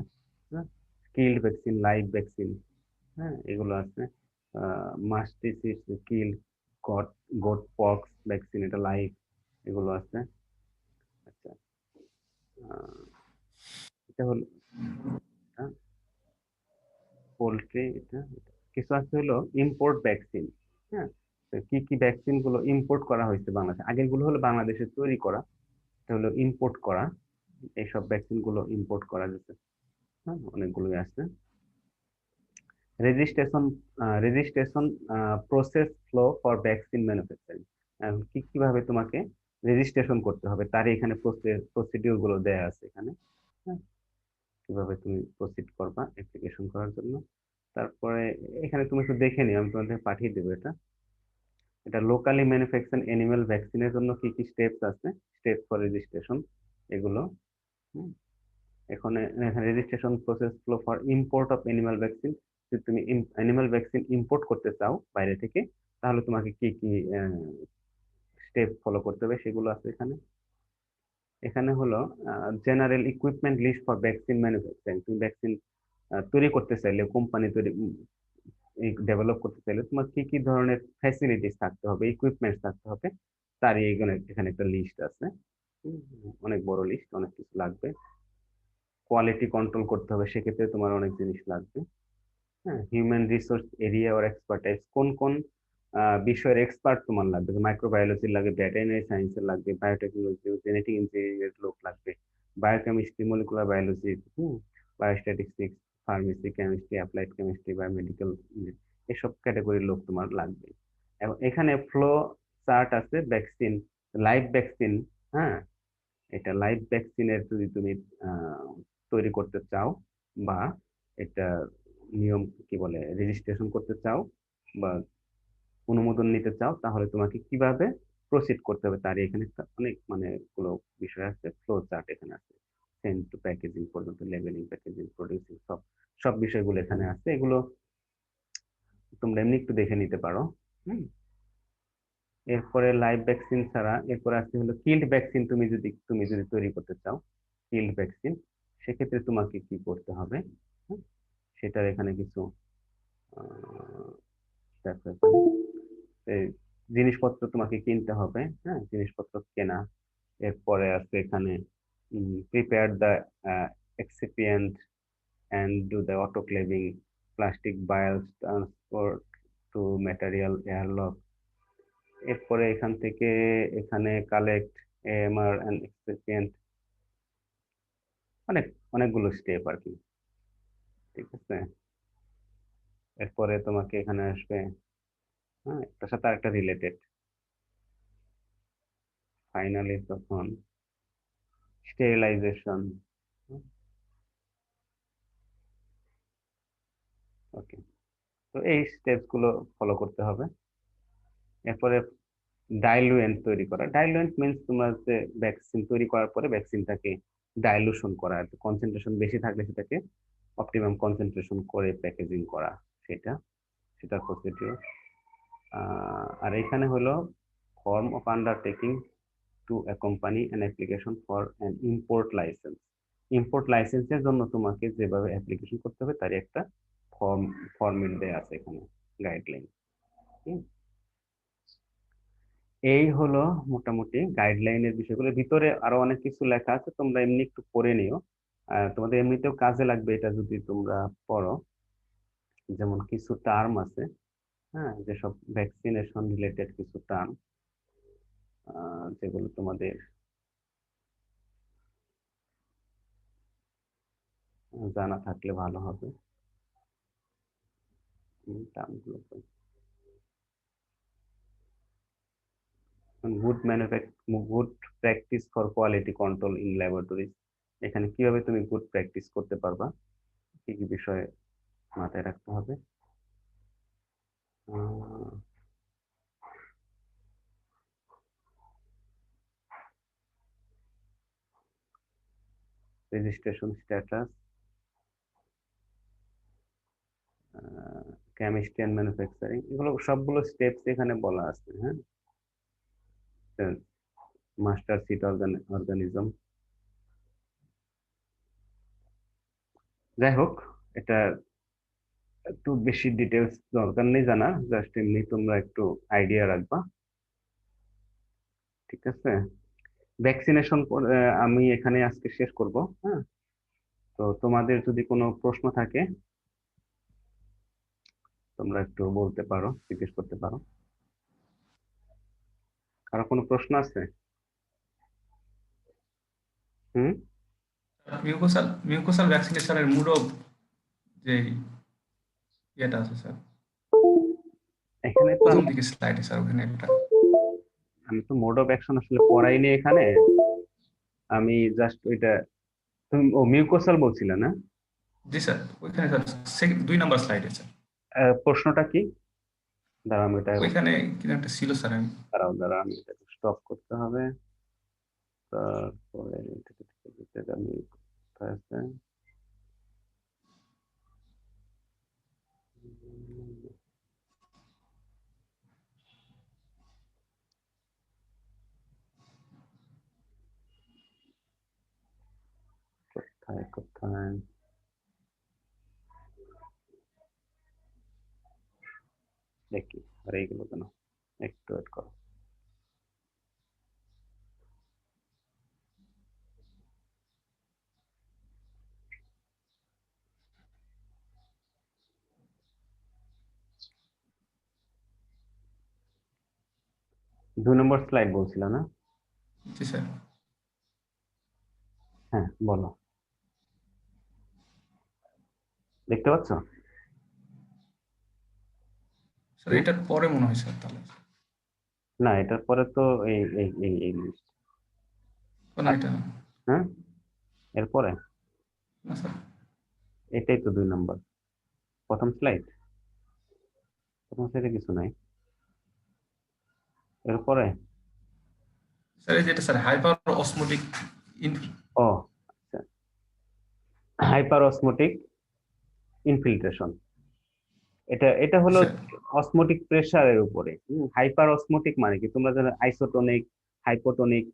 [SPEAKER 1] হ্যাঁ, স্কিল্ড ভ্যাকসিন, লাইভ ভ্যাকসিন, হ্যাঁ, এগুলো আছে। Mastitis, kill, goat goat pox vaccine, এটা লাইভ, এগুলো আছে। আচ্ছা, এটা হলো পোল্ট্রি। কিছু আছে হলো ইম্পোর্ট ভ্যাকসিন, হ্যাঁ, তো কি কি ভ্যাকসিন গুলো ইম্পোর্ট করা হয়েছে বাংলাদেশে, আগের গুলো হলো বাংলাদেশে তৈরি করা, এটা হলো ইম্পোর্ট করা, এইসব ভ্যাকসিন গুলো ইম্পোর্ট করা যেতে, হ্যাঁ, অনেকগুলোই আছে। Registration, registration process flow for vaccine manufacturing, কি কিভাবে তোমাকে রেজিস্ট্রেশন করতে হবে তার এখানে প্রসিডিউর গুলো দেয়া আছে এখানে, হ্যাঁ, কিভাবে তুমি প্রসিড করবা অ্যাপ্লিকেশন করার জন্য। তারপরে এখানে তুমি একটু দেখে নিও, আমি তোমাদের পাঠিয়ে দেবো এটা। এটা লোকালি ম্যানুফ্যাকচার অ্যানিমাল ভ্যাকসিনের জন্য কি কি স্টেপস আছে, স্টেপ ফর রেজিস্ট্রেশন, এগুলো। হুম, এখানে registration process flow for import of animal vaccine, যদি তুমি অ্যানিমাল ভ্যাকসিন ইম্পোর্ট করতে চাও বাইরে থেকে, তাহলে তোমাকে কি কি স্টেপ ফলো করতে হবে সেগুলো আছে এখানে। এখানে হলো general equipment list for vaccine manufacturing, তুমি ভ্যাকসিন তৈরি করতে চাইলে, কোম্পানি তৈরি ডেভেলপ করতে চাইলে তোমার কি কি ধরনের ফ্যাসিলিটিস থাকতে হবে, ইকুইপমেন্ট থাকতে হবে, তারই এখানে এখানে একটা লিস্ট আছে। হুম, অনেক বড় লিস্ট, অনেক কিছু লাগবে। কোয়ালিটি কন্ট্রোল করতে হবে, সেক্ষেত্রে তোমার অনেক জিনিস লাগবে। হ্যাঁ, হিউম্যান রিসোর্স এরিয়া ওর এক্সপার্টাইজ, কোন কোন বিষয়ের এক্সপার্ট তোমার লাগবে, মাইক্রোবায়োলজি লাগবে, ভেটেরিনারি সায়েন্সের লাগবে, বায়োটেকনোলজি, জেনেটিক ইঞ্জিনিয়ারিং এর লোক লাগবে, biochemistry, molecular biology, biostatistics, pharmacy, chemistry, applied chemistry, biomedical, এসব ক্যাটাগরির লোক তোমার লাগবে। এবং এখানে ফ্লো চার্ট আছে ভ্যাকসিন, লাইভ ভ্যাকসিন, হ্যাঁ, এটা লাইভ ভ্যাকসিনের যদি তুমি আহ, তৈরি করতে চাও, বা এটা নিয়ম কি বলে রেজিস্ট্রেশন করতে চাও, বা অনুমোদন নিতে চাও তাহলে তোমাকে কিভাবে প্রসিড করতে হবে তার এখানে একটা অনেক মানে গুলো বিষয় আছে, ফ্লো চার্ট এখানে আছে, সেন্ড টু প্যাকেজিং পর্যন্ত, লেবেলিং, প্যাকেজিং, প্রোডিউসিং, সব সব বিষয়গুলো এখানে আছে। এগুলো তোমরা এমনি একটু দেখে নিতে পারো। হুম। এরপরে লাইভ ভ্যাকসিন ছাড়া এরপরে আসতে হলো কিল্ড ভ্যাকসিন। তুমি যদি তৈরি করতে চাও কিল্ড ভ্যাকসিন, সেক্ষেত্রে তোমাকে কি করতে হবে? হুম, সেটার এখানে কিছু দেখো এখানে এই জিনিসপত্র তোমাকে কিনতে হবে। হ্যাঁ, জিনিসপত্র কেনা। এরপরে আছে এখানে prepare the excipient and do the autoclaving, plastic vials transport to material airlock। এরপরে এখান থেকে এখানে কালেক্ট এএমআর এন্ড এক্সিপিয়েন্ট, অনেক অনেকগুলো স্টেপ আর কি। ঠিক আছে, এরপরে তোমাকে এখানে আসবে, হ্যাঁ, একটার সাথে আরেকটা রিলেটেড। ফাইনালি তখন স্টেরিলাইজেশন। ওকে, তো এই স্টেপস গুলো ফলো করতে হবে। এরপরে ডাইলুয়েন্ট তৈরি করা। ডাইলুয়েন্ট মিন্স তোমার যে ভ্যাকসিন তৈরি করার পরে ভ্যাকসিনটাকে ডাইলুশন করা, আর কনসেন্ট্রেশন বেশি থাকলে সেটাকে অপটিমাম কনসেন্ট্রেশন করে প্যাকেজিং করা, সেটার প্রসিডিউর। আর এখানে হলো form of undertaking to accompany an application for an import license. Import লাইসেন্সের জন্য তোমাকে যেভাবে অ্যাপ্লিকেশন করতে হবে তারই একটা ফর্মেট দেয়া আছে এখানে, গাইডলাইন। এই হলো মোটামুটি গাইডলাইনের বিষয়গুলো। ভিতরে আরো অনেক কিছু লেখা আছে, তোমরা এমনি একটু পড়ে নিও। তোমাদের এমনিতেও কাজে লাগবে এটা যদি তোমরা পড়ো। যেমন কিছু টার্ম আছে, হ্যাঁ, যেসব ভ্যাকসিনেশন রিলেটেড কিছু টার্ম, যেগুলো তোমাদের জানা থাকলে ভালো হবে। টার্মগুলো good practice for quality control in laboratories. এখানে কিভাবে তুমি গুড প্র্যাকটিস করতে পারবা, কি কি বিষয়ে মাথায় রাখতে হবে। Registration status, chemistry and manufacturing, এগুলো সবগুলো স্টেপস এখানে বলা আছে। হ্যাঁ, মাস্টার সিট অর্গানিজম। যাই হোক, এটা একটু বেশি ডিটেলস দরকার নেই জানা, জাস্ট এমনি তোমরা একটু আইডিয়া রাখবা। ঠিক আছে, ভ্যাকসিনেশন আমি এখানে আজকে শেষ করব। হ্যাঁ, তো তোমাদের যদি কোনো প্রশ্ন থাকে তোমরা একটু বলতে পারো, জিজ্ঞেস করতে পারো। কারো কোনো প্রশ্ন আছে? হুম।
[SPEAKER 3] মিউকোসাল ভ্যাকসিনেশনের মুড যে ইয়েটা আছে স্যার,
[SPEAKER 1] এখানে তো
[SPEAKER 3] প্রথম দিকে স্লাইডে স্যার, ওখানে একটা।
[SPEAKER 1] আমি তো মোড অফ অ্যাকশন আসলে পড়াইনি এখানে। আমি জাস্ট ওইটা, তুমি মিউকোসাল বলছিলে না?
[SPEAKER 3] জি স্যার, ওইখানে স্যার 2 নাম্বার স্লাইডে স্যার,
[SPEAKER 1] প্রশ্নটা কি? দাঁড়াও আমি এটা,
[SPEAKER 3] ওইখানে কি একটা ছিল স্যার। আমি
[SPEAKER 1] দাঁড়াও আমি এটা স্টপ করতে হবে। তারপরে আমি কোথায় আছে? কোথায় কোথায় দেখি, আর এইগুলো কেন, একটু ওয়েট করো। দুই নম্বর স্লাইড বলছিল না?
[SPEAKER 3] জি স্যার।
[SPEAKER 1] হ্যাঁ, বলো, দেখতে পাচ্ছ?
[SPEAKER 3] স্যার এটার পরে মনে হয় স্যার তাহলে।
[SPEAKER 1] না, এটার পরে তো এই এই এই এই লিস্ট।
[SPEAKER 3] না এটা
[SPEAKER 1] হ্যাঁ, এরপরে
[SPEAKER 3] না স্যার।
[SPEAKER 1] এটাই তো 2 নম্বর, প্রথম স্লাইডে কিছু নাই। এরপরে
[SPEAKER 3] স্যার এই যেটা স্যার হাইপার অসমোটিক
[SPEAKER 1] ও আচ্ছা, হাইপার অসমোটিক ইনফিল্ট্রেশন। এটা হলো অসমোটিক প্রেসারের উপরে। হাইপার অসমোটিক মানে কি, তোমরা জানো আইসোটোনিক, হাইপোটোনিক,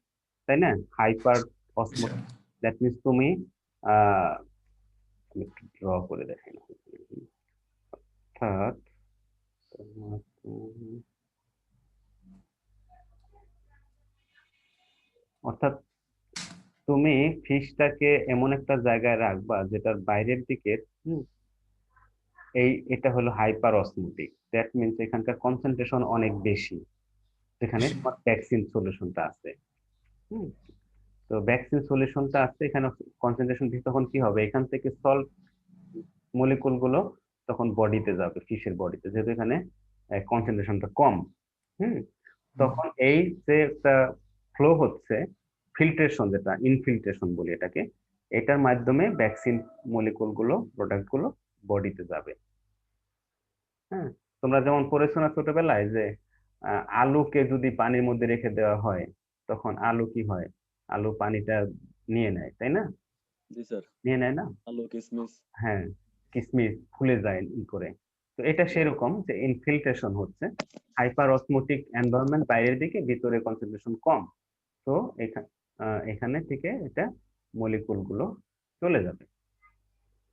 [SPEAKER 1] তাই না? হাইপার অসমোটিক দ্যাট মিন্স তুমি আমি একটু ড্র করে দেখাই না। অর্থাৎ অর্থাৎ তুমি ফিশটাকে এমন একটা জায়গায় রাখবা যেটার বাইরের দিকে, এটা হলো হাইপার অসমোটিক। দ্যাট মিন্স এখানকার কনসেন্ট্রেশন অনেক বেশি, যেখানে তোমার ভ্যাকসিন সলিউশনটা আছে। হুম, তো ভ্যাকসিন সলিউশনটা আছে এখানে, কনসেন্ট্রেশন বেশি, তখন কি হবে, এখান থেকে সল্ট মলিকুল গুলো তখন বডিতে যাবে, ফিশের বডিতে, যেহেতু এখানে কনসেন্ট্রেশনটা কম। হুম, তখন এই যে একটা ফ্লো হচ্ছে, ফিল্ট্রেশন যেটা ইনফিল্ট্রেশন বলি এটাকে, এটার মাধ্যমে ভ্যাকসিন মলিকুল গুলো, প্রোডাক্ট গুলো বডিতে যাবে। হ্যাঁ, তোমরা যেমন পড়েছো না ছোটবেলায় যে আলুকে যদি পানির মধ্যে রেখে দেওয়া হয়, তখন আলু কি হয়, আলু পানিটা নিয়ে নেয়, তাই না?
[SPEAKER 2] জি স্যার,
[SPEAKER 1] নিয়ে নেয় না?
[SPEAKER 2] আলু কিসমিস।
[SPEAKER 1] হ্যাঁ, কিসমিস ফুলে যায় করে। তো এটা সেরকম যে ইনফিল্ট্রেশন হচ্ছে, হাইপার অসমোটিক এনভায়রনমেন্ট বাইরের দিকে, ভিতরে কনসেন্ট্রেশন কম। তো এখানে থেকে এটা মলিকুল গুলো চলে যাবে।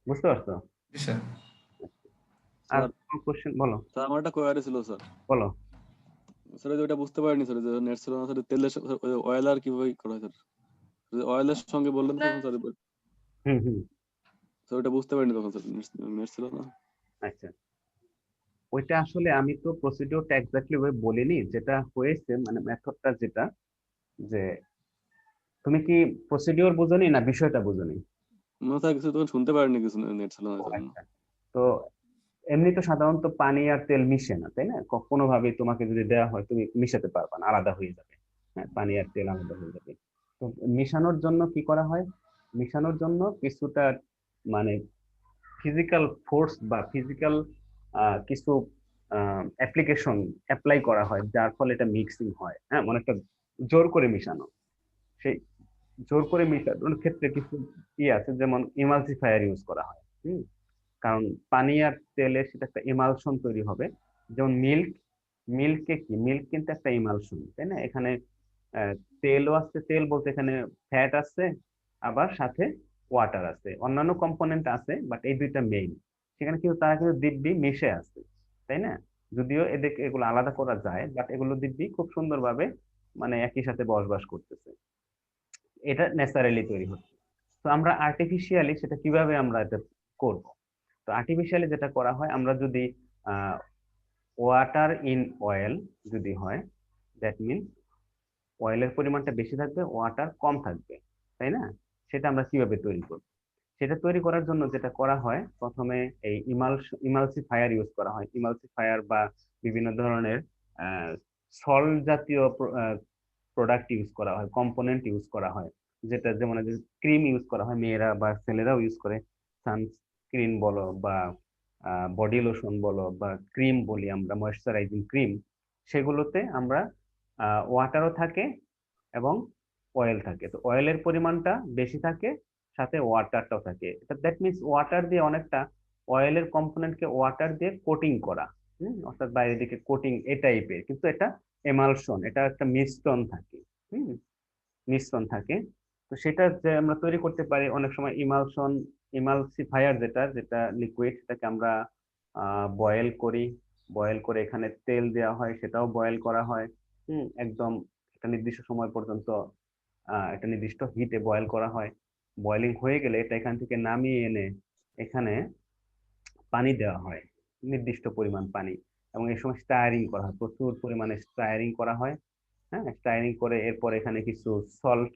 [SPEAKER 1] বুঝতে পারছো?
[SPEAKER 3] জি স্যার।
[SPEAKER 1] আর
[SPEAKER 2] স্যার
[SPEAKER 1] কোশ্চেন বলো,
[SPEAKER 2] স্যার আমার একটা কোয়ারি ছিল স্যার।
[SPEAKER 1] বলো।
[SPEAKER 2] স্যার ওই যে ওটা বুঝতে পারিনি স্যার, যে নেট ছিল না স্যার, তেলের অয়েল আর কিভাবে করা হয় স্যার? অয়েলের সঙ্গে বললেন তখন স্যার,
[SPEAKER 1] হুম হুম
[SPEAKER 2] স্যার ওটা বুঝতে পারিনি তখন স্যার, নেট ছিল না।
[SPEAKER 1] আচ্ছা, ওইটা আসলে আমি তো প্রসিডিওরটা এক্স্যাক্টলি ওই বলিনি, যেটা হয়েছে মানে মেথডটা যেটা, যে তুমি কি প্রসিডিওর বুঝোনি না বিষয়টা বুঝোনি?
[SPEAKER 2] না স্যার, কিছু তখন শুনতে পারিনি, কিছু নেট ছিল না
[SPEAKER 1] ও
[SPEAKER 2] স্যার।
[SPEAKER 1] আচ্ছা, তো এমনি তো সাধারণত পানি আর তেল মিশে না, তাই না? কোনোভাবেই তোমাকে যদি দেওয়া হয় তুমি মিশাতে পারবা না, আলাদা হয়ে যাবে। হ্যাঁ, পানি আর তেল আলাদা হয়ে যাবে। তো মিশানোর জন্য কি করা হয়, মিশানোর জন্য কিছুটা মানে ফিজিক্যাল ফোর্স বা ফিজিক্যাল কিছু অ্যাপ্লিকেশন অ্যাপ্লাই করা হয়, যার ফলে এটা মিক্সিং হয়। হ্যাঁ, মানে একটা জোর করে মিশানো, সেই জোর করে মিশানোর ক্ষেত্রে কিছু আছে, যেমন ইমালসিফায়ার ইউজ করা হয়। কারণ পানি আর তেলে সেটা একটা ইমালশন তৈরি হবে। যেমন মিল্কে কি, মিল্ক কিন্তু একটা ইমালশন, তাই না? এখানে আহ, তেলও আছে, তেল বলতে এখানে ফ্যাট আছে, আবার সাথে ওয়াটার আছে, অন্যান্য কম্পোনেন্ট আছে, বাট এই দুইটা মেইন। সেখানে কিন্তু তারা কিন্তু দিব্যি মিশে আছে, তাই না? যদিও এদেরকে এগুলো আলাদা করা যায়, বাট এগুলো দিব্যি খুব সুন্দরভাবে মানে একই সাথে বসবাস করতেছে। এটা ন্যাচারালি তৈরি হচ্ছে। তো আমরা আর্টিফিশিয়ালি সেটা কিভাবে আমরা এটা করব? তো আর্টিফিশিয়ালি যেটা করা হয়, আমরা যদি ওয়াটার ইন অয়েল যদি হয়, দ্যাট মিন অয়েলের পরিমাণটা বেশি থাকবে, ওয়াটার কম থাকবে, তাই না? সেটা আমরা কিভাবে তৈরি করব? সেটা তৈরি করার জন্য যেটা করা হয়, প্রথমে এই ইমালসিফায়ার ইউজ করা হয়। ইমালসিফায়ার বা বিভিন্ন ধরনের সল্ট জাতীয় প্রোডাক্ট ইউজ করা হয়, কম্পোনেন্ট ইউজ করা হয়। যেটা যেমন ক্রিম ইউজ করা হয়, মেয়েরা বা ছেলেরাও ইউজ করে, সানস্ক্রিন বলো বা বডি লোশন বলো বা ক্রিম বলি আমরা, ময়েশ্চারাইজিং ক্রিম, সেগুলোতে আমরা ওয়াটারও থাকে এবং অয়েল থাকে। তো অয়েলের পরিমাণটা বেশি থাকে, সাথে ওয়াটারটাও থাকে। এটা দ্যাট মিনস ওয়াটার দিয়ে অনেকটা অয়েলের কম্পোনেন্টকে ওয়াটার দিয়ে কোটিং করা। অর্থাৎ বাইরের দিকে কোটিং এই টাইপের, কিন্তু এটা এমালশন, এটা একটা মিশ্রণ থাকে। হুম, মিশ্রণ থাকে। তো সেটা যে আমরা তৈরি করতে পারি অনেক সময় ইমালশন, ইমালসিফায়ার যেটা যেটা লিকুইড, সেটাকে আমরা বয়েল করি। বয়েল করে এখানে তেল দেওয়া হয়, সেটাও বয়েল করা হয়। একদম একটা নির্দিষ্ট সময় পর্যন্ত একটা নির্দিষ্ট হিটে বয়েল করা হয়। বয়েলিং হয়ে গেলে এটা এখান থেকে নামিয়ে এনে এখানে পানি দেওয়া হয়, নির্দিষ্ট পরিমাণ পানি। এবং এই সময় স্টায়ারিং করা হয়, প্রচুর পরিমাণে স্টায়ারিং করা হয়। হ্যাঁ, স্টায়ারিং করে এরপর এখানে কিছু সল্ট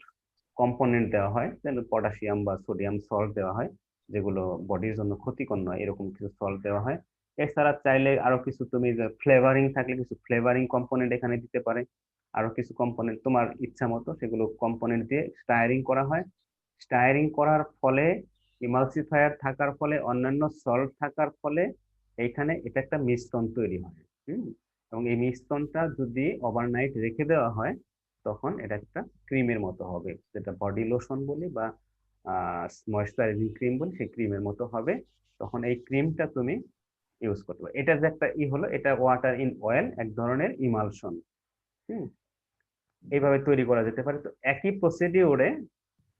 [SPEAKER 1] কম্পোনেন্ট দেওয়া হয়, যেন পটাশিয়াম বা সোডিয়াম সল্ট দেওয়া হয়, যেগুলো বডির জন্য ক্ষতিকর নয়, এরকম কিছু সল্ট দেওয়া হয়। এছাড়া চাইলে আরো কিছু তুমি ফ্লেভারিং থাকলে কিছু ফ্লেভারিং কম্পোনেন্ট এখানে দিতে পারে। আরো কিছু কম্পোনেন্ট তোমার ইচ্ছা মতো সেগুলো কম্পোনেন্ট দিয়ে স্টায়ারিং করা হয়। স্টায়ারিং করার ফলে, ইমালসিফায়ার থাকার ফলে, অন্যান্য সল্ট থাকার ফলে এইখানে এটা একটা মিশ্রণ তৈরি হয়। হুম, এবং এই মিশ্রণটা যদি ওভারনাইট রেখে দেওয়া হয় তখন এটা একটা ক্রিমের মতো হবে, যেটা বডি লোশন বলি বা ময়েশ্চারাইজিং ক্রিম বলি, সেই ক্রিমের মতো হবে। তখন এই ক্রিমটা তুমি ইউজ করতে পারো। এটা যে একটা হলো, এটা ওয়াটার ইন অয়েল, এক ধরনের ইমালশন। হুম, এইভাবে তৈরি করা যেতে পারে। তো একই প্রসিডিওরে,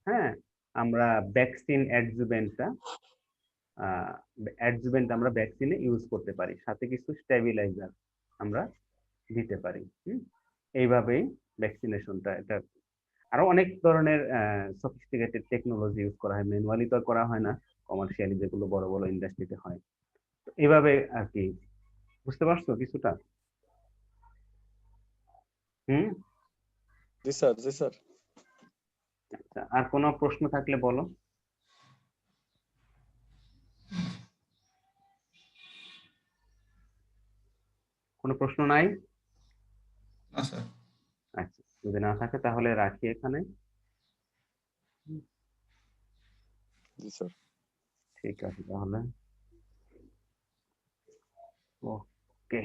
[SPEAKER 1] হ্যাঁ, আমরা ভ্যাকসিন অ্যাডজুভেন্ট আমরা ভ্যাকসিনে ইউজ করতে পারি, সাথে কিছু স্টেবিলাইজার আমরা দিতে পারি। এইভাবেই ভ্যাকসিনেশনটা, এটা আরো অনেক ধরনের সফিস্টিকেটেড টেকনোলজি ইউজ করা হয়, ম্যানুয়ালি তো আর করা হয় না, কমার্শিয়ালি যেগুলো বড় বড় ইন্ডাস্ট্রিতে হয়। তো এইভাবে আর কি, বুঝতে পারছো কিছুটা? হুম।
[SPEAKER 2] জি স্যার, জি স্যার।
[SPEAKER 1] আচ্ছা, আর কোনো প্রশ্ন থাকলে বলো। কোনো প্রশ্ন নাই?
[SPEAKER 3] না স্যার।
[SPEAKER 1] আচ্ছা, যদি না থাকে তাহলে রাখি এখানে।
[SPEAKER 2] জি স্যার।
[SPEAKER 1] ঠিক আছে তাহলে, ওকে।